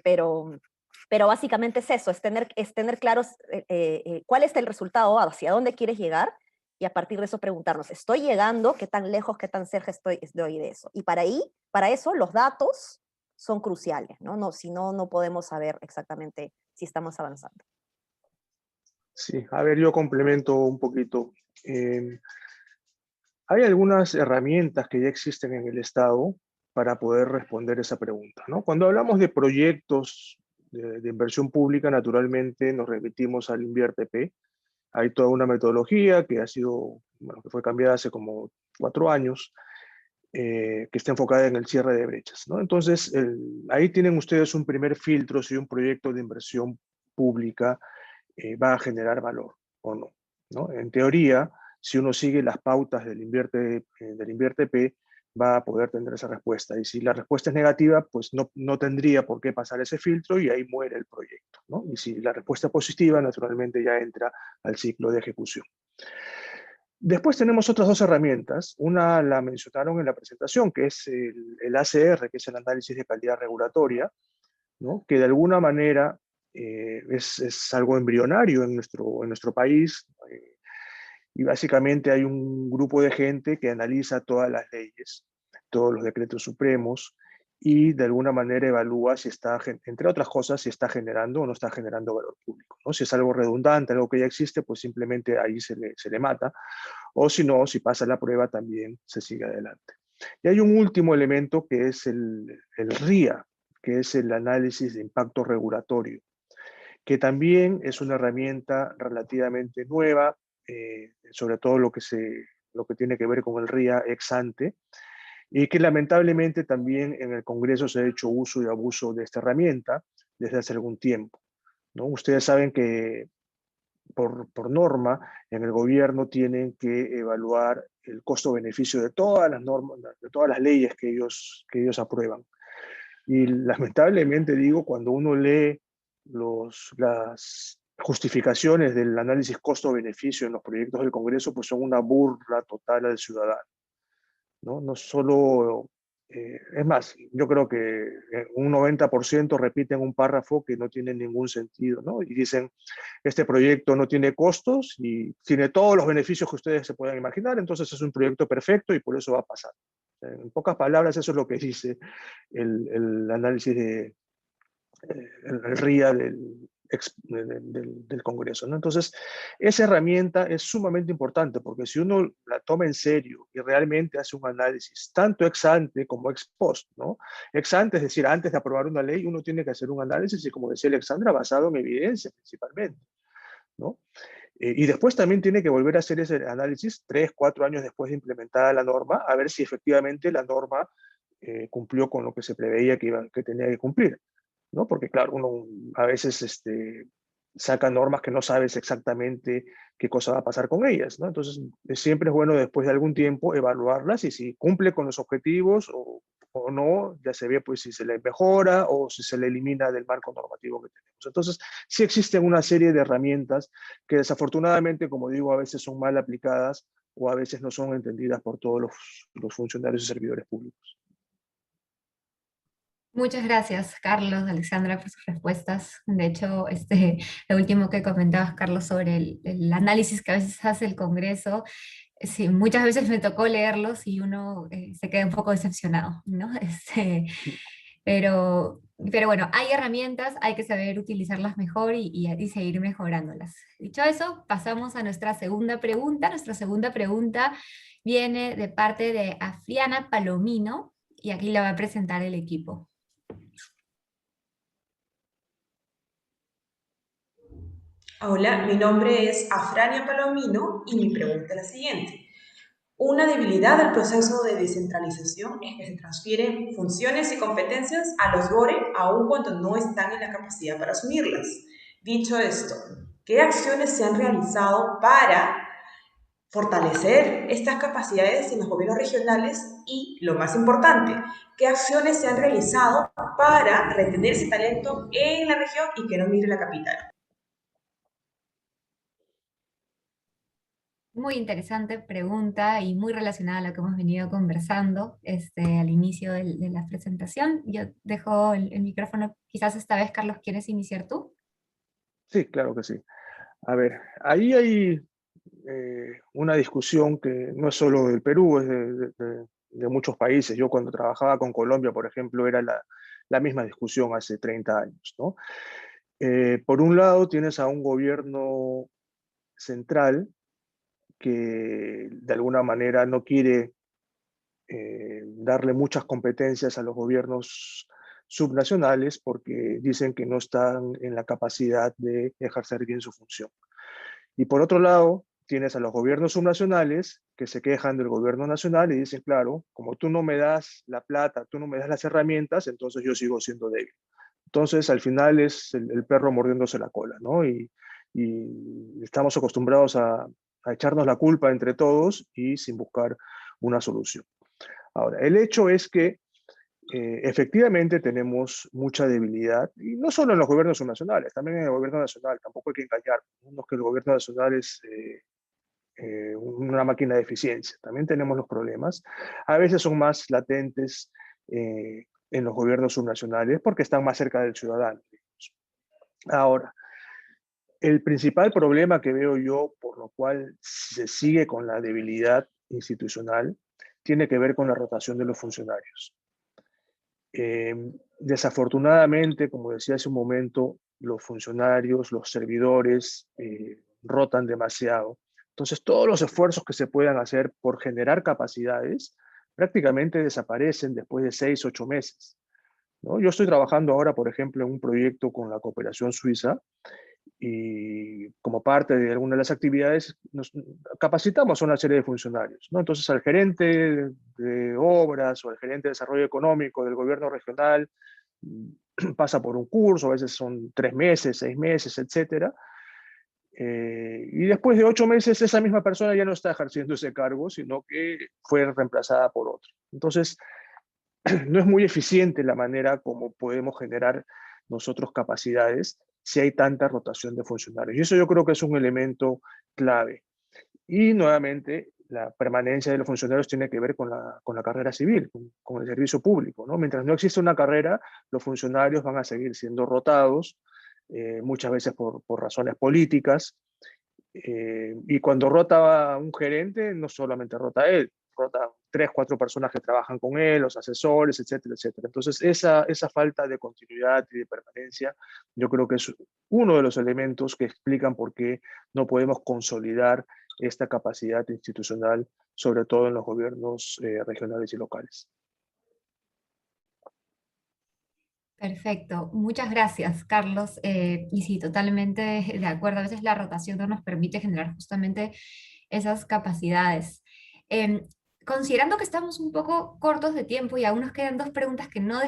Pero básicamente es eso, es tener claros cuál es el resultado, hacia dónde quieres llegar, y a partir de eso preguntarnos, ¿estoy llegando? ¿Qué tan lejos, qué tan cerca estoy de eso? Y para eso los datos son cruciales, ¿no? Si no, no podemos saber exactamente si estamos avanzando. Sí, a ver, yo complemento un poquito. Eh, Hay algunas herramientas que ya existen en el Estado para poder responder esa pregunta, ¿no? Cuando hablamos de proyectos de inversión pública, naturalmente nos remitimos al InvierTP. Hay toda una metodología que ha sido, bueno, que fue cambiada hace como 4 años, que está enfocada en el cierre de brechas, ¿no? Entonces, ahí tienen ustedes un primer filtro si un proyecto de inversión pública va a generar valor o no, ¿no? En teoría, si uno sigue las pautas del InvierTP, va a poder tener esa respuesta. Y si la respuesta es negativa, pues no tendría por qué pasar ese filtro y ahí muere el proyecto, ¿no? Y si la respuesta es positiva, naturalmente ya entra al ciclo de ejecución. Después tenemos otras 2 herramientas. Una la mencionaron en la presentación, que es el ACR, que es el análisis de calidad regulatoria, ¿no? Que de alguna manera es algo embrionario en nuestro país, y básicamente hay un grupo de gente que analiza todas las leyes, todos los decretos supremos, y de alguna manera evalúa si está, entre otras cosas, si está generando o no está generando valor público, ¿no? Si es algo redundante, algo que ya existe, pues simplemente ahí se le mata, o si no, si pasa la prueba también se sigue adelante. Y hay un último elemento que es el RIA, que es el análisis de impacto regulatorio, que también es una herramienta relativamente nueva, sobre todo lo que tiene que ver con el RIA ex ante, y que lamentablemente también en el Congreso se ha hecho uso y abuso de esta herramienta desde hace algún tiempo, ¿no? Ustedes saben que por norma en el gobierno tienen que evaluar el costo-beneficio de todas las normas, de todas las leyes que ellos aprueban. Y lamentablemente digo, cuando uno lee las justificaciones del análisis costo-beneficio en los proyectos del Congreso, pues son una burla total al ciudadano, ¿no? No solo, es más, yo creo que un 90% repiten un párrafo que no tiene ningún sentido, ¿no? Y dicen, este proyecto no tiene costos y tiene todos los beneficios que ustedes se puedan imaginar, entonces es un proyecto perfecto y por eso va a pasar. En pocas palabras, eso es lo que dice el análisis el RIA del Congreso, ¿no? Entonces, esa herramienta es sumamente importante porque si uno la toma en serio y realmente hace un análisis, tanto ex ante como ex post, ¿no? Ex ante, es decir, antes de aprobar una ley, uno tiene que hacer un análisis y, como decía Alexandra, basado en evidencia principalmente, ¿no? Y después también tiene que volver a hacer ese análisis 3, 4 años después de implementada la norma, a ver si efectivamente la norma cumplió con lo que se preveía que tenía que cumplir, ¿no? Porque claro, uno a veces saca normas que no sabes exactamente qué cosa va a pasar con ellas, ¿no? Entonces, siempre es bueno después de algún tiempo evaluarlas y si cumple con los objetivos o no, ya se ve pues si se le mejora o si se le elimina del marco normativo que tenemos. Entonces, sí existen una serie de herramientas que desafortunadamente, como digo, a veces son mal aplicadas o a veces no son entendidas por todos los funcionarios y servidores públicos. Muchas gracias, Carlos, Alexandra, por sus respuestas. De hecho, lo último que comentabas, Carlos, sobre el análisis que a veces hace el Congreso, sí, muchas veces me tocó leerlos y uno se queda un poco decepcionado, ¿no? Pero Pero bueno, hay herramientas, hay que saber utilizarlas mejor y seguir mejorándolas. Dicho eso, pasamos a nuestra segunda pregunta. Nuestra segunda pregunta viene de parte de Afriana Palomino y aquí la va a presentar el equipo. Hola, mi nombre es Afrania Palomino y mi pregunta es la siguiente. Una debilidad del proceso de descentralización es que se transfieren funciones y competencias a los GORE aun cuando no están en la capacidad para asumirlas. Dicho esto, ¿qué acciones se han realizado para fortalecer estas capacidades en los gobiernos regionales? Y, lo más importante, ¿qué acciones se han realizado para retener ese talento en la región y que no migre a la capital? Muy interesante pregunta y muy relacionada a lo que hemos venido conversando al inicio de la presentación. Yo dejo el micrófono, quizás esta vez, Carlos, ¿quieres iniciar tú? Sí, claro que sí. A ver, ahí hay una discusión que no es solo del Perú, es de muchos países. Yo cuando trabajaba con Colombia, por ejemplo, era la misma discusión hace 30 años, ¿no? Por un lado, tienes a un gobierno central que de alguna manera no quiere darle muchas competencias a los gobiernos subnacionales porque dicen que no están en la capacidad de ejercer bien su función. Y por otro lado, tienes a los gobiernos subnacionales que se quejan del gobierno nacional y dicen, claro, como tú no me das la plata, tú no me das las herramientas, entonces yo sigo siendo débil. Entonces, al final es el perro mordiéndose la cola, ¿no? Y estamos acostumbrados a echarnos la culpa entre todos y sin buscar una solución. Ahora, el hecho es que efectivamente tenemos mucha debilidad, y no solo en los gobiernos subnacionales, también en el gobierno nacional, tampoco hay que engañar, no es que el gobierno nacional es una máquina de eficiencia, también tenemos los problemas, a veces son más latentes en los gobiernos subnacionales porque están más cerca del ciudadano. Ahora, el principal problema que veo yo, por lo cual se sigue con la debilidad institucional, tiene que ver con la rotación de los funcionarios. Desafortunadamente, como decía hace un momento, los funcionarios, los servidores rotan demasiado. Entonces, todos los esfuerzos que se puedan hacer por generar capacidades prácticamente desaparecen después de 6, 8 meses, ¿no? Yo estoy trabajando ahora, por ejemplo, en un proyecto con la cooperación suiza y como parte de alguna de las actividades nos capacitamos a una serie de funcionarios, ¿no? Entonces al gerente de obras o al gerente de desarrollo económico del gobierno regional pasa por un curso, a veces son 3 meses, 6 meses, etcétera. Y después de 8 meses esa misma persona ya no está ejerciendo ese cargo, sino que fue reemplazada por otro. Entonces, no es muy eficiente la manera como podemos generar nosotros capacidades si hay tanta rotación de funcionarios. Y eso yo creo que es un elemento clave. Y nuevamente, la permanencia de los funcionarios tiene que ver con la carrera civil, con el servicio público, ¿no? Mientras no existe una carrera, los funcionarios van a seguir siendo rotados, muchas veces por razones políticas, y cuando rota un gerente, no solamente rota él, rota 3, 4 personas que trabajan con él, los asesores, etcétera, etcétera. Entonces, esa falta de continuidad y de permanencia, yo creo que es uno de los elementos que explican por qué no podemos consolidar esta capacidad institucional, sobre todo en los gobiernos regionales y locales. Perfecto, muchas gracias, Carlos. Y sí, totalmente de acuerdo. A veces la rotación no nos permite generar justamente esas capacidades. Em, Considerando que estamos un poco cortos de tiempo y aún nos quedan dos preguntas que no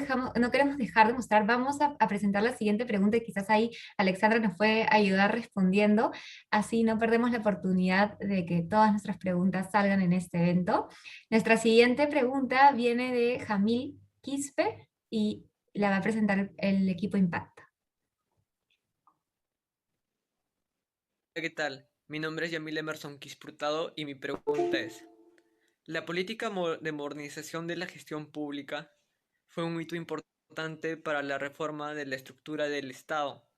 queremos dejar de mostrar, vamos a presentar la siguiente pregunta y quizás ahí Alexandra nos puede ayudar respondiendo. Así no perdemos la oportunidad de que todas nuestras preguntas salgan en este evento. Nuestra siguiente pregunta viene de Jamil Quispe y la va a presentar el equipo Impacta. Hola, ¿qué tal? Mi nombre es Yamil Emerson Quisprutado y mi pregunta es, la política de modernización de la gestión pública fue un hito importante para la reforma de la estructura del Estado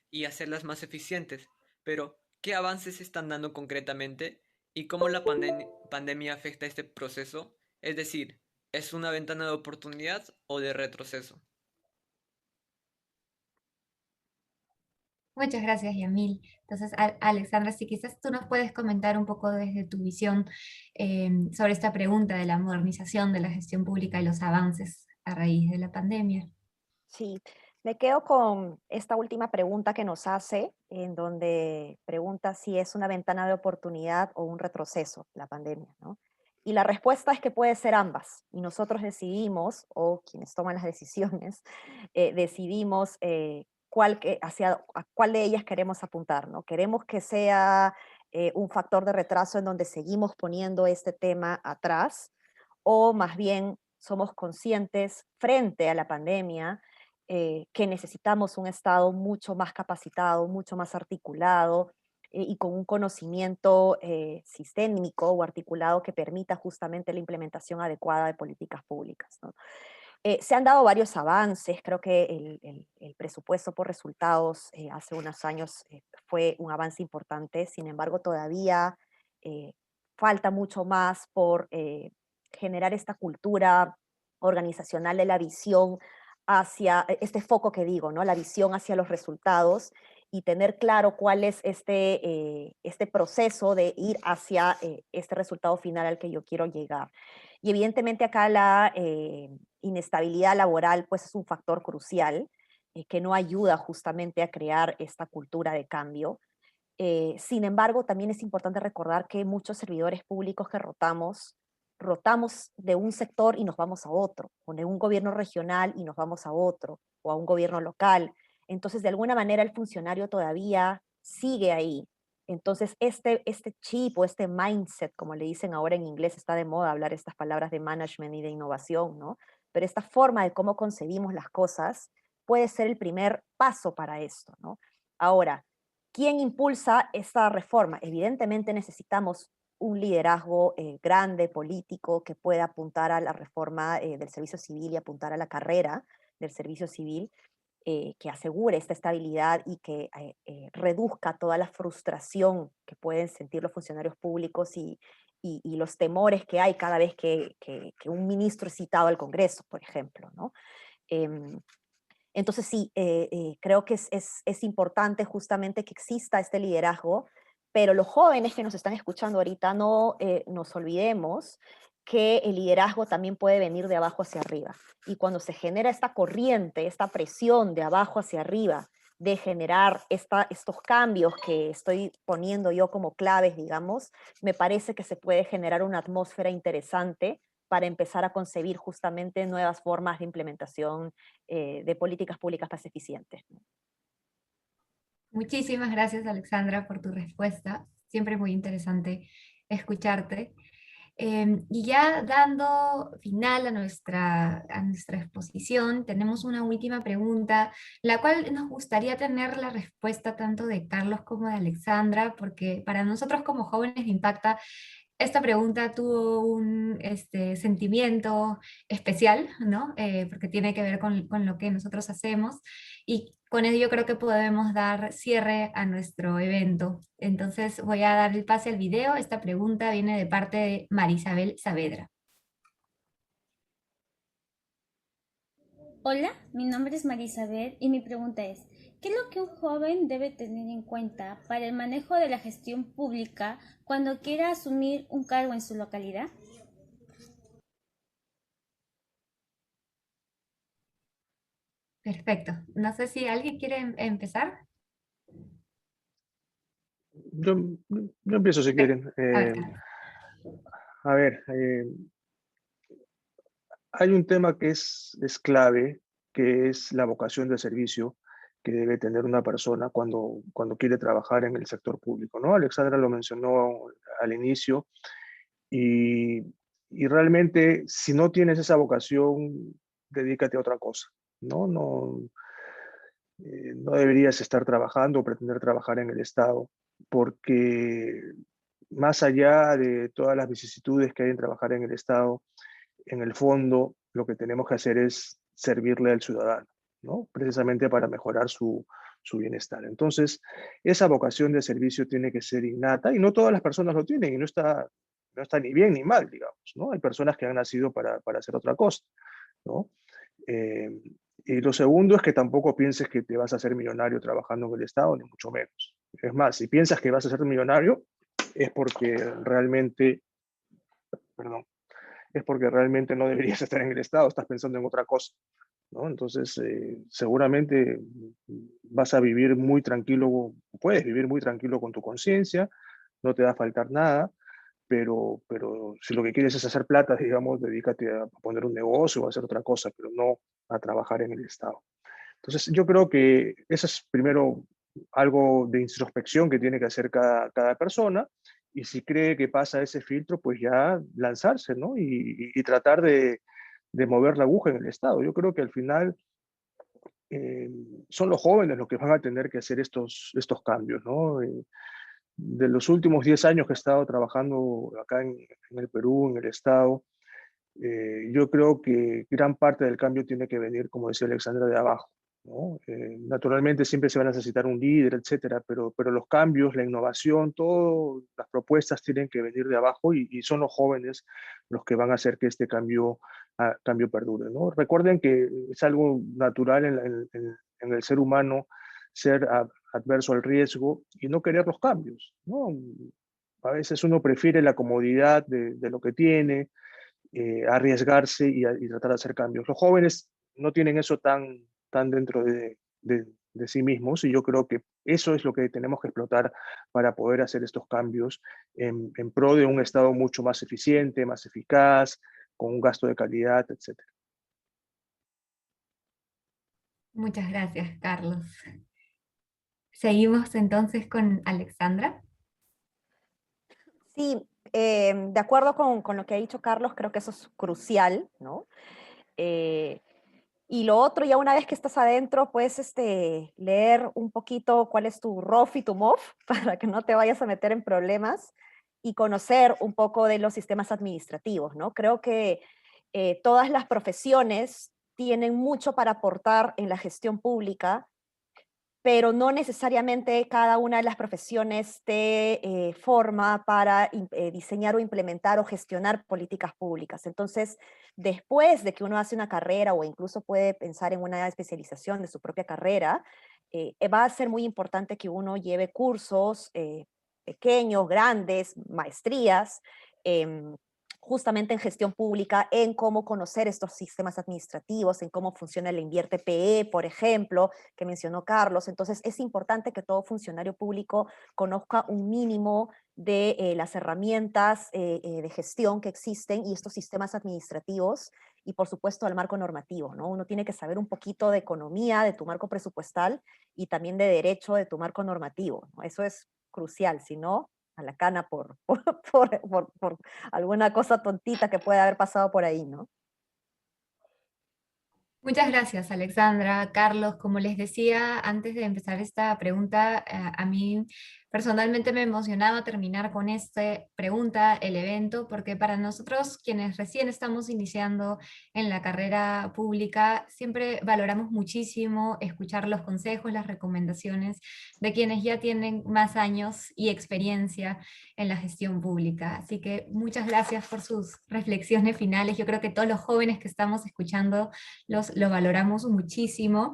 y hacerlas más eficientes, pero ¿qué avances se están dando concretamente y cómo la pandemia afecta este proceso? Es decir, ¿es una ventana de oportunidad o de retroceso? Muchas gracias, Yamil. Entonces, Alexandra, si quizás tú nos puedes comentar un poco desde tu visión sobre esta pregunta de la modernización de la gestión pública y los avances a raíz de la pandemia. Sí, me quedo con esta última pregunta que nos hace, en donde pregunta si es una ventana de oportunidad o un retroceso, la pandemia, ¿no? Y la respuesta es que puede ser ambas. Y nosotros decidimos, o quienes toman las decisiones, decidimos a cuál de ellas queremos apuntar, ¿no? Queremos que sea un factor de retraso en donde seguimos poniendo este tema atrás, o más bien somos conscientes frente a la pandemia que necesitamos un Estado mucho más capacitado, mucho más articulado y con un conocimiento sistémico o articulado que permita justamente la implementación adecuada de políticas públicas, ¿no? Se han dado varios avances, creo que el presupuesto por resultados hace unos años fue un avance importante, sin embargo todavía eh, falta mucho más por generar esta cultura organizacional de la visión hacia este foco que digo, ¿no? La visión hacia los resultados y tener claro cuál es este proceso de ir hacia este resultado final al que yo quiero llegar. Y evidentemente acá la inestabilidad laboral pues es un factor crucial que no ayuda justamente a crear esta cultura de cambio. Sin embargo, también es importante recordar que muchos servidores públicos que rotamos de un sector y nos vamos a otro, o de un gobierno regional y nos vamos a otro, o a un gobierno local. Entonces, de alguna manera, el funcionario todavía sigue ahí. Entonces, este chip o este mindset, como le dicen ahora en inglés, está de moda hablar estas palabras de management y de innovación, ¿no? Pero esta forma de cómo concebimos las cosas puede ser el primer paso para esto, ¿no? Ahora, ¿quién impulsa esta reforma? Evidentemente necesitamos un liderazgo grande, político, que pueda apuntar a la reforma del servicio civil y apuntar a la carrera del servicio civil, que asegure esta estabilidad y que reduzca toda la frustración que pueden sentir los funcionarios públicos y los temores que hay cada vez que un ministro es citado al Congreso, por ejemplo, ¿no? Em, entonces sí, creo que es importante justamente que exista este liderazgo, pero los jóvenes que nos están escuchando ahorita no nos olvidemos que el liderazgo también puede venir de abajo hacia arriba. Y cuando se genera esta corriente, esta presión de abajo hacia arriba, de generar estos cambios que estoy poniendo yo como claves, digamos, me parece que se puede generar una atmósfera interesante para empezar a concebir justamente nuevas formas de implementación de políticas públicas más eficientes. Muchísimas gracias, Alexandra, por tu respuesta. Siempre muy interesante escucharte. Y ya dando final a nuestra exposición, tenemos una última pregunta, la cual nos gustaría tener la respuesta tanto de Carlos como de Alexandra, porque para nosotros como jóvenes de Impacta, esta pregunta tuvo un sentimiento especial, ¿no? Porque tiene que ver con lo que nosotros hacemos y con ello creo que podemos dar cierre a nuestro evento. Entonces voy a dar el pase al video. Esta pregunta viene de parte de Marisabel Saavedra. Hola, mi nombre es Marisabel y mi pregunta es, ¿qué es lo que un joven debe tener en cuenta para el manejo de la gestión pública cuando quiera asumir un cargo en su localidad? Perfecto. No sé si alguien quiere empezar. Yo, yo empiezo si quieren. A ver, Carlos. A ver, hay un tema que es clave, que es la vocación de servicio que debe tener una persona cuando quiere trabajar en el sector público, ¿no? Alexandra lo mencionó al inicio y, y realmente si no tienes esa vocación, dedícate a otra cosa, ¿no? No deberías estar trabajando o pretender trabajar en el Estado, porque más allá de todas las vicisitudes que hay en trabajar en el Estado, en el fondo lo que tenemos que hacer es servirle al ciudadano, ¿no? Precisamente para mejorar su bienestar. Entonces, esa vocación de servicio tiene que ser innata y no todas las personas lo tienen y no está ni bien ni mal, digamos, ¿no? Hay personas que han nacido para hacer otra cosa, ¿no? Eh, Y lo segundo es que tampoco pienses que te vas a hacer millonario trabajando en el Estado, ni mucho menos. Es más, si piensas que vas a ser millonario, es porque realmente, perdón, es porque realmente no deberías estar en el Estado, estás pensando en otra cosa, ¿no? Entonces, seguramente vas a vivir muy tranquilo, puedes vivir muy tranquilo con tu conciencia, no te va a faltar nada, pero si lo que quieres es hacer plata, digamos, dedícate a poner un negocio o a hacer otra cosa, pero no a trabajar en el Estado. Entonces, yo creo que eso es primero algo de introspección que tiene que hacer cada persona, y si cree que pasa ese filtro, pues ya lanzarse, ¿no? Y tratar de mover la aguja en el Estado. Yo creo que al final eh, son los jóvenes los que van a tener que hacer estos cambios, ¿no? De los últimos 10 años que he estado trabajando acá en el Perú, en el Estado, yo creo que gran parte del cambio tiene que venir, como decía Alexandra, de abajo, ¿no? Naturalmente siempre se va a necesitar un líder, etcétera, pero los cambios, la innovación, todas las propuestas tienen que venir de abajo, y son los jóvenes los que van a hacer que este cambio perdure, ¿no? Recuerden que es algo natural en el ser humano ser adverso al riesgo y no querer los cambios, ¿no? A veces uno prefiere la comodidad de lo que tiene, arriesgarse y tratar de hacer cambios. Los jóvenes no tienen eso tan dentro de sí mismos, y yo creo que eso es lo que tenemos que explotar para poder hacer estos cambios en pro de un Estado mucho más eficiente, más eficaz, con un gasto de calidad, etc. Muchas gracias, Carlos. Seguimos entonces con Alexandra. Sí, de acuerdo con lo que ha dicho Carlos, creo que eso es crucial, ¿no? Y lo otro, ya una vez que estás adentro, puedes leer un poquito cuál es tu ROF y tu MOF para que no te vayas a meter en problemas, y conocer un poco de los sistemas administrativos, ¿no? Creo que todas las profesiones tienen mucho para aportar en la gestión pública, pero no necesariamente cada una de las profesiones te forma para diseñar o implementar o gestionar políticas públicas. Entonces, después de que uno hace una carrera, o incluso puede pensar en una especialización de su propia carrera, va a ser muy importante que uno lleve cursos pequeños, grandes, maestrías, em, justamente en gestión pública, en cómo conocer estos sistemas administrativos, en cómo funciona el Invierte PE, por ejemplo, que mencionó Carlos. Entonces, es importante que todo funcionario público conozca un mínimo de las herramientas de gestión que existen, y estos sistemas administrativos, y por supuesto el marco normativo, ¿no? Uno tiene que saber un poquito de economía, de tu marco presupuestal, y también de derecho de tu marco normativo, ¿no? Eso es crucial, si no, a la cana por alguna cosa tontita que puede haber pasado por ahí, ¿no? Muchas gracias, Alexandra. Carlos, como les decía antes de empezar esta pregunta, a mí personalmente me emocionaba terminar con esta pregunta, el evento, porque para nosotros, quienes recién estamos iniciando en la carrera pública, siempre valoramos muchísimo escuchar los consejos, las recomendaciones de quienes ya tienen más años y experiencia en la gestión pública. Así que muchas gracias por sus reflexiones finales. Yo creo que todos los jóvenes que estamos escuchando lo valoramos muchísimo.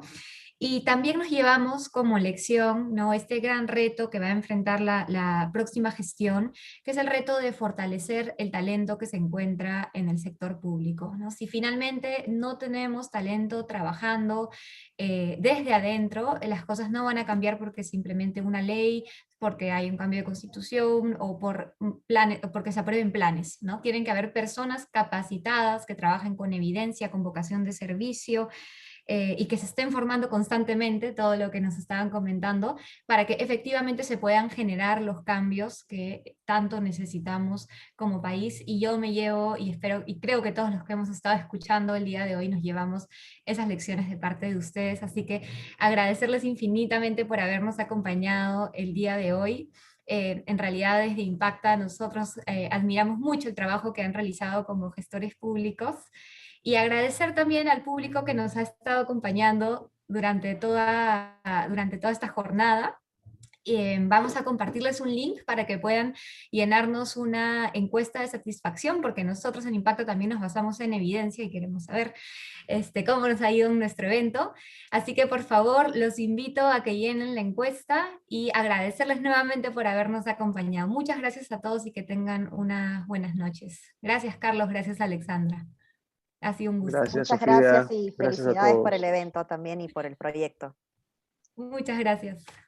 Y también nos llevamos como lección, ¿no?, este gran reto que va a enfrentar la próxima gestión, que es el reto de fortalecer el talento que se encuentra en el sector público, ¿no? Si finalmente no tenemos talento trabajando desde adentro, las cosas no van a cambiar porque simplemente una ley, porque hay un cambio de constitución, o por planes, o porque se aprueben planes, ¿no? Tienen que haber personas capacitadas que trabajen con evidencia, con vocación de servicio, y que se estén formando constantemente, todo lo que nos estaban comentando, para que efectivamente se puedan generar los cambios que tanto necesitamos como país. Y yo me llevo, y espero, y creo que todos los que hemos estado escuchando el día de hoy nos llevamos esas lecciones de parte de ustedes. Así que agradecerles infinitamente por habernos acompañado el día de hoy. En realidad, desde Impacta nosotros admiramos mucho el trabajo que han realizado como gestores públicos, y agradecer también al público que nos ha estado acompañando durante toda esta jornada. vamos a compartirles un link para que puedan llenarnos una encuesta de satisfacción, porque nosotros en Impacta también nos basamos en evidencia y queremos saber cómo nos ha ido en nuestro evento. Así que por favor los invito a que llenen la encuesta y agradecerles nuevamente por habernos acompañado. Muchas gracias a todos y que tengan unas buenas noches. Gracias Carlos, gracias Alexandra. Ha sido un gusto. Gracias, Muchas Sofía. gracias y Gracias a felicidades por todos. el evento también y por el proyecto. Muchas gracias.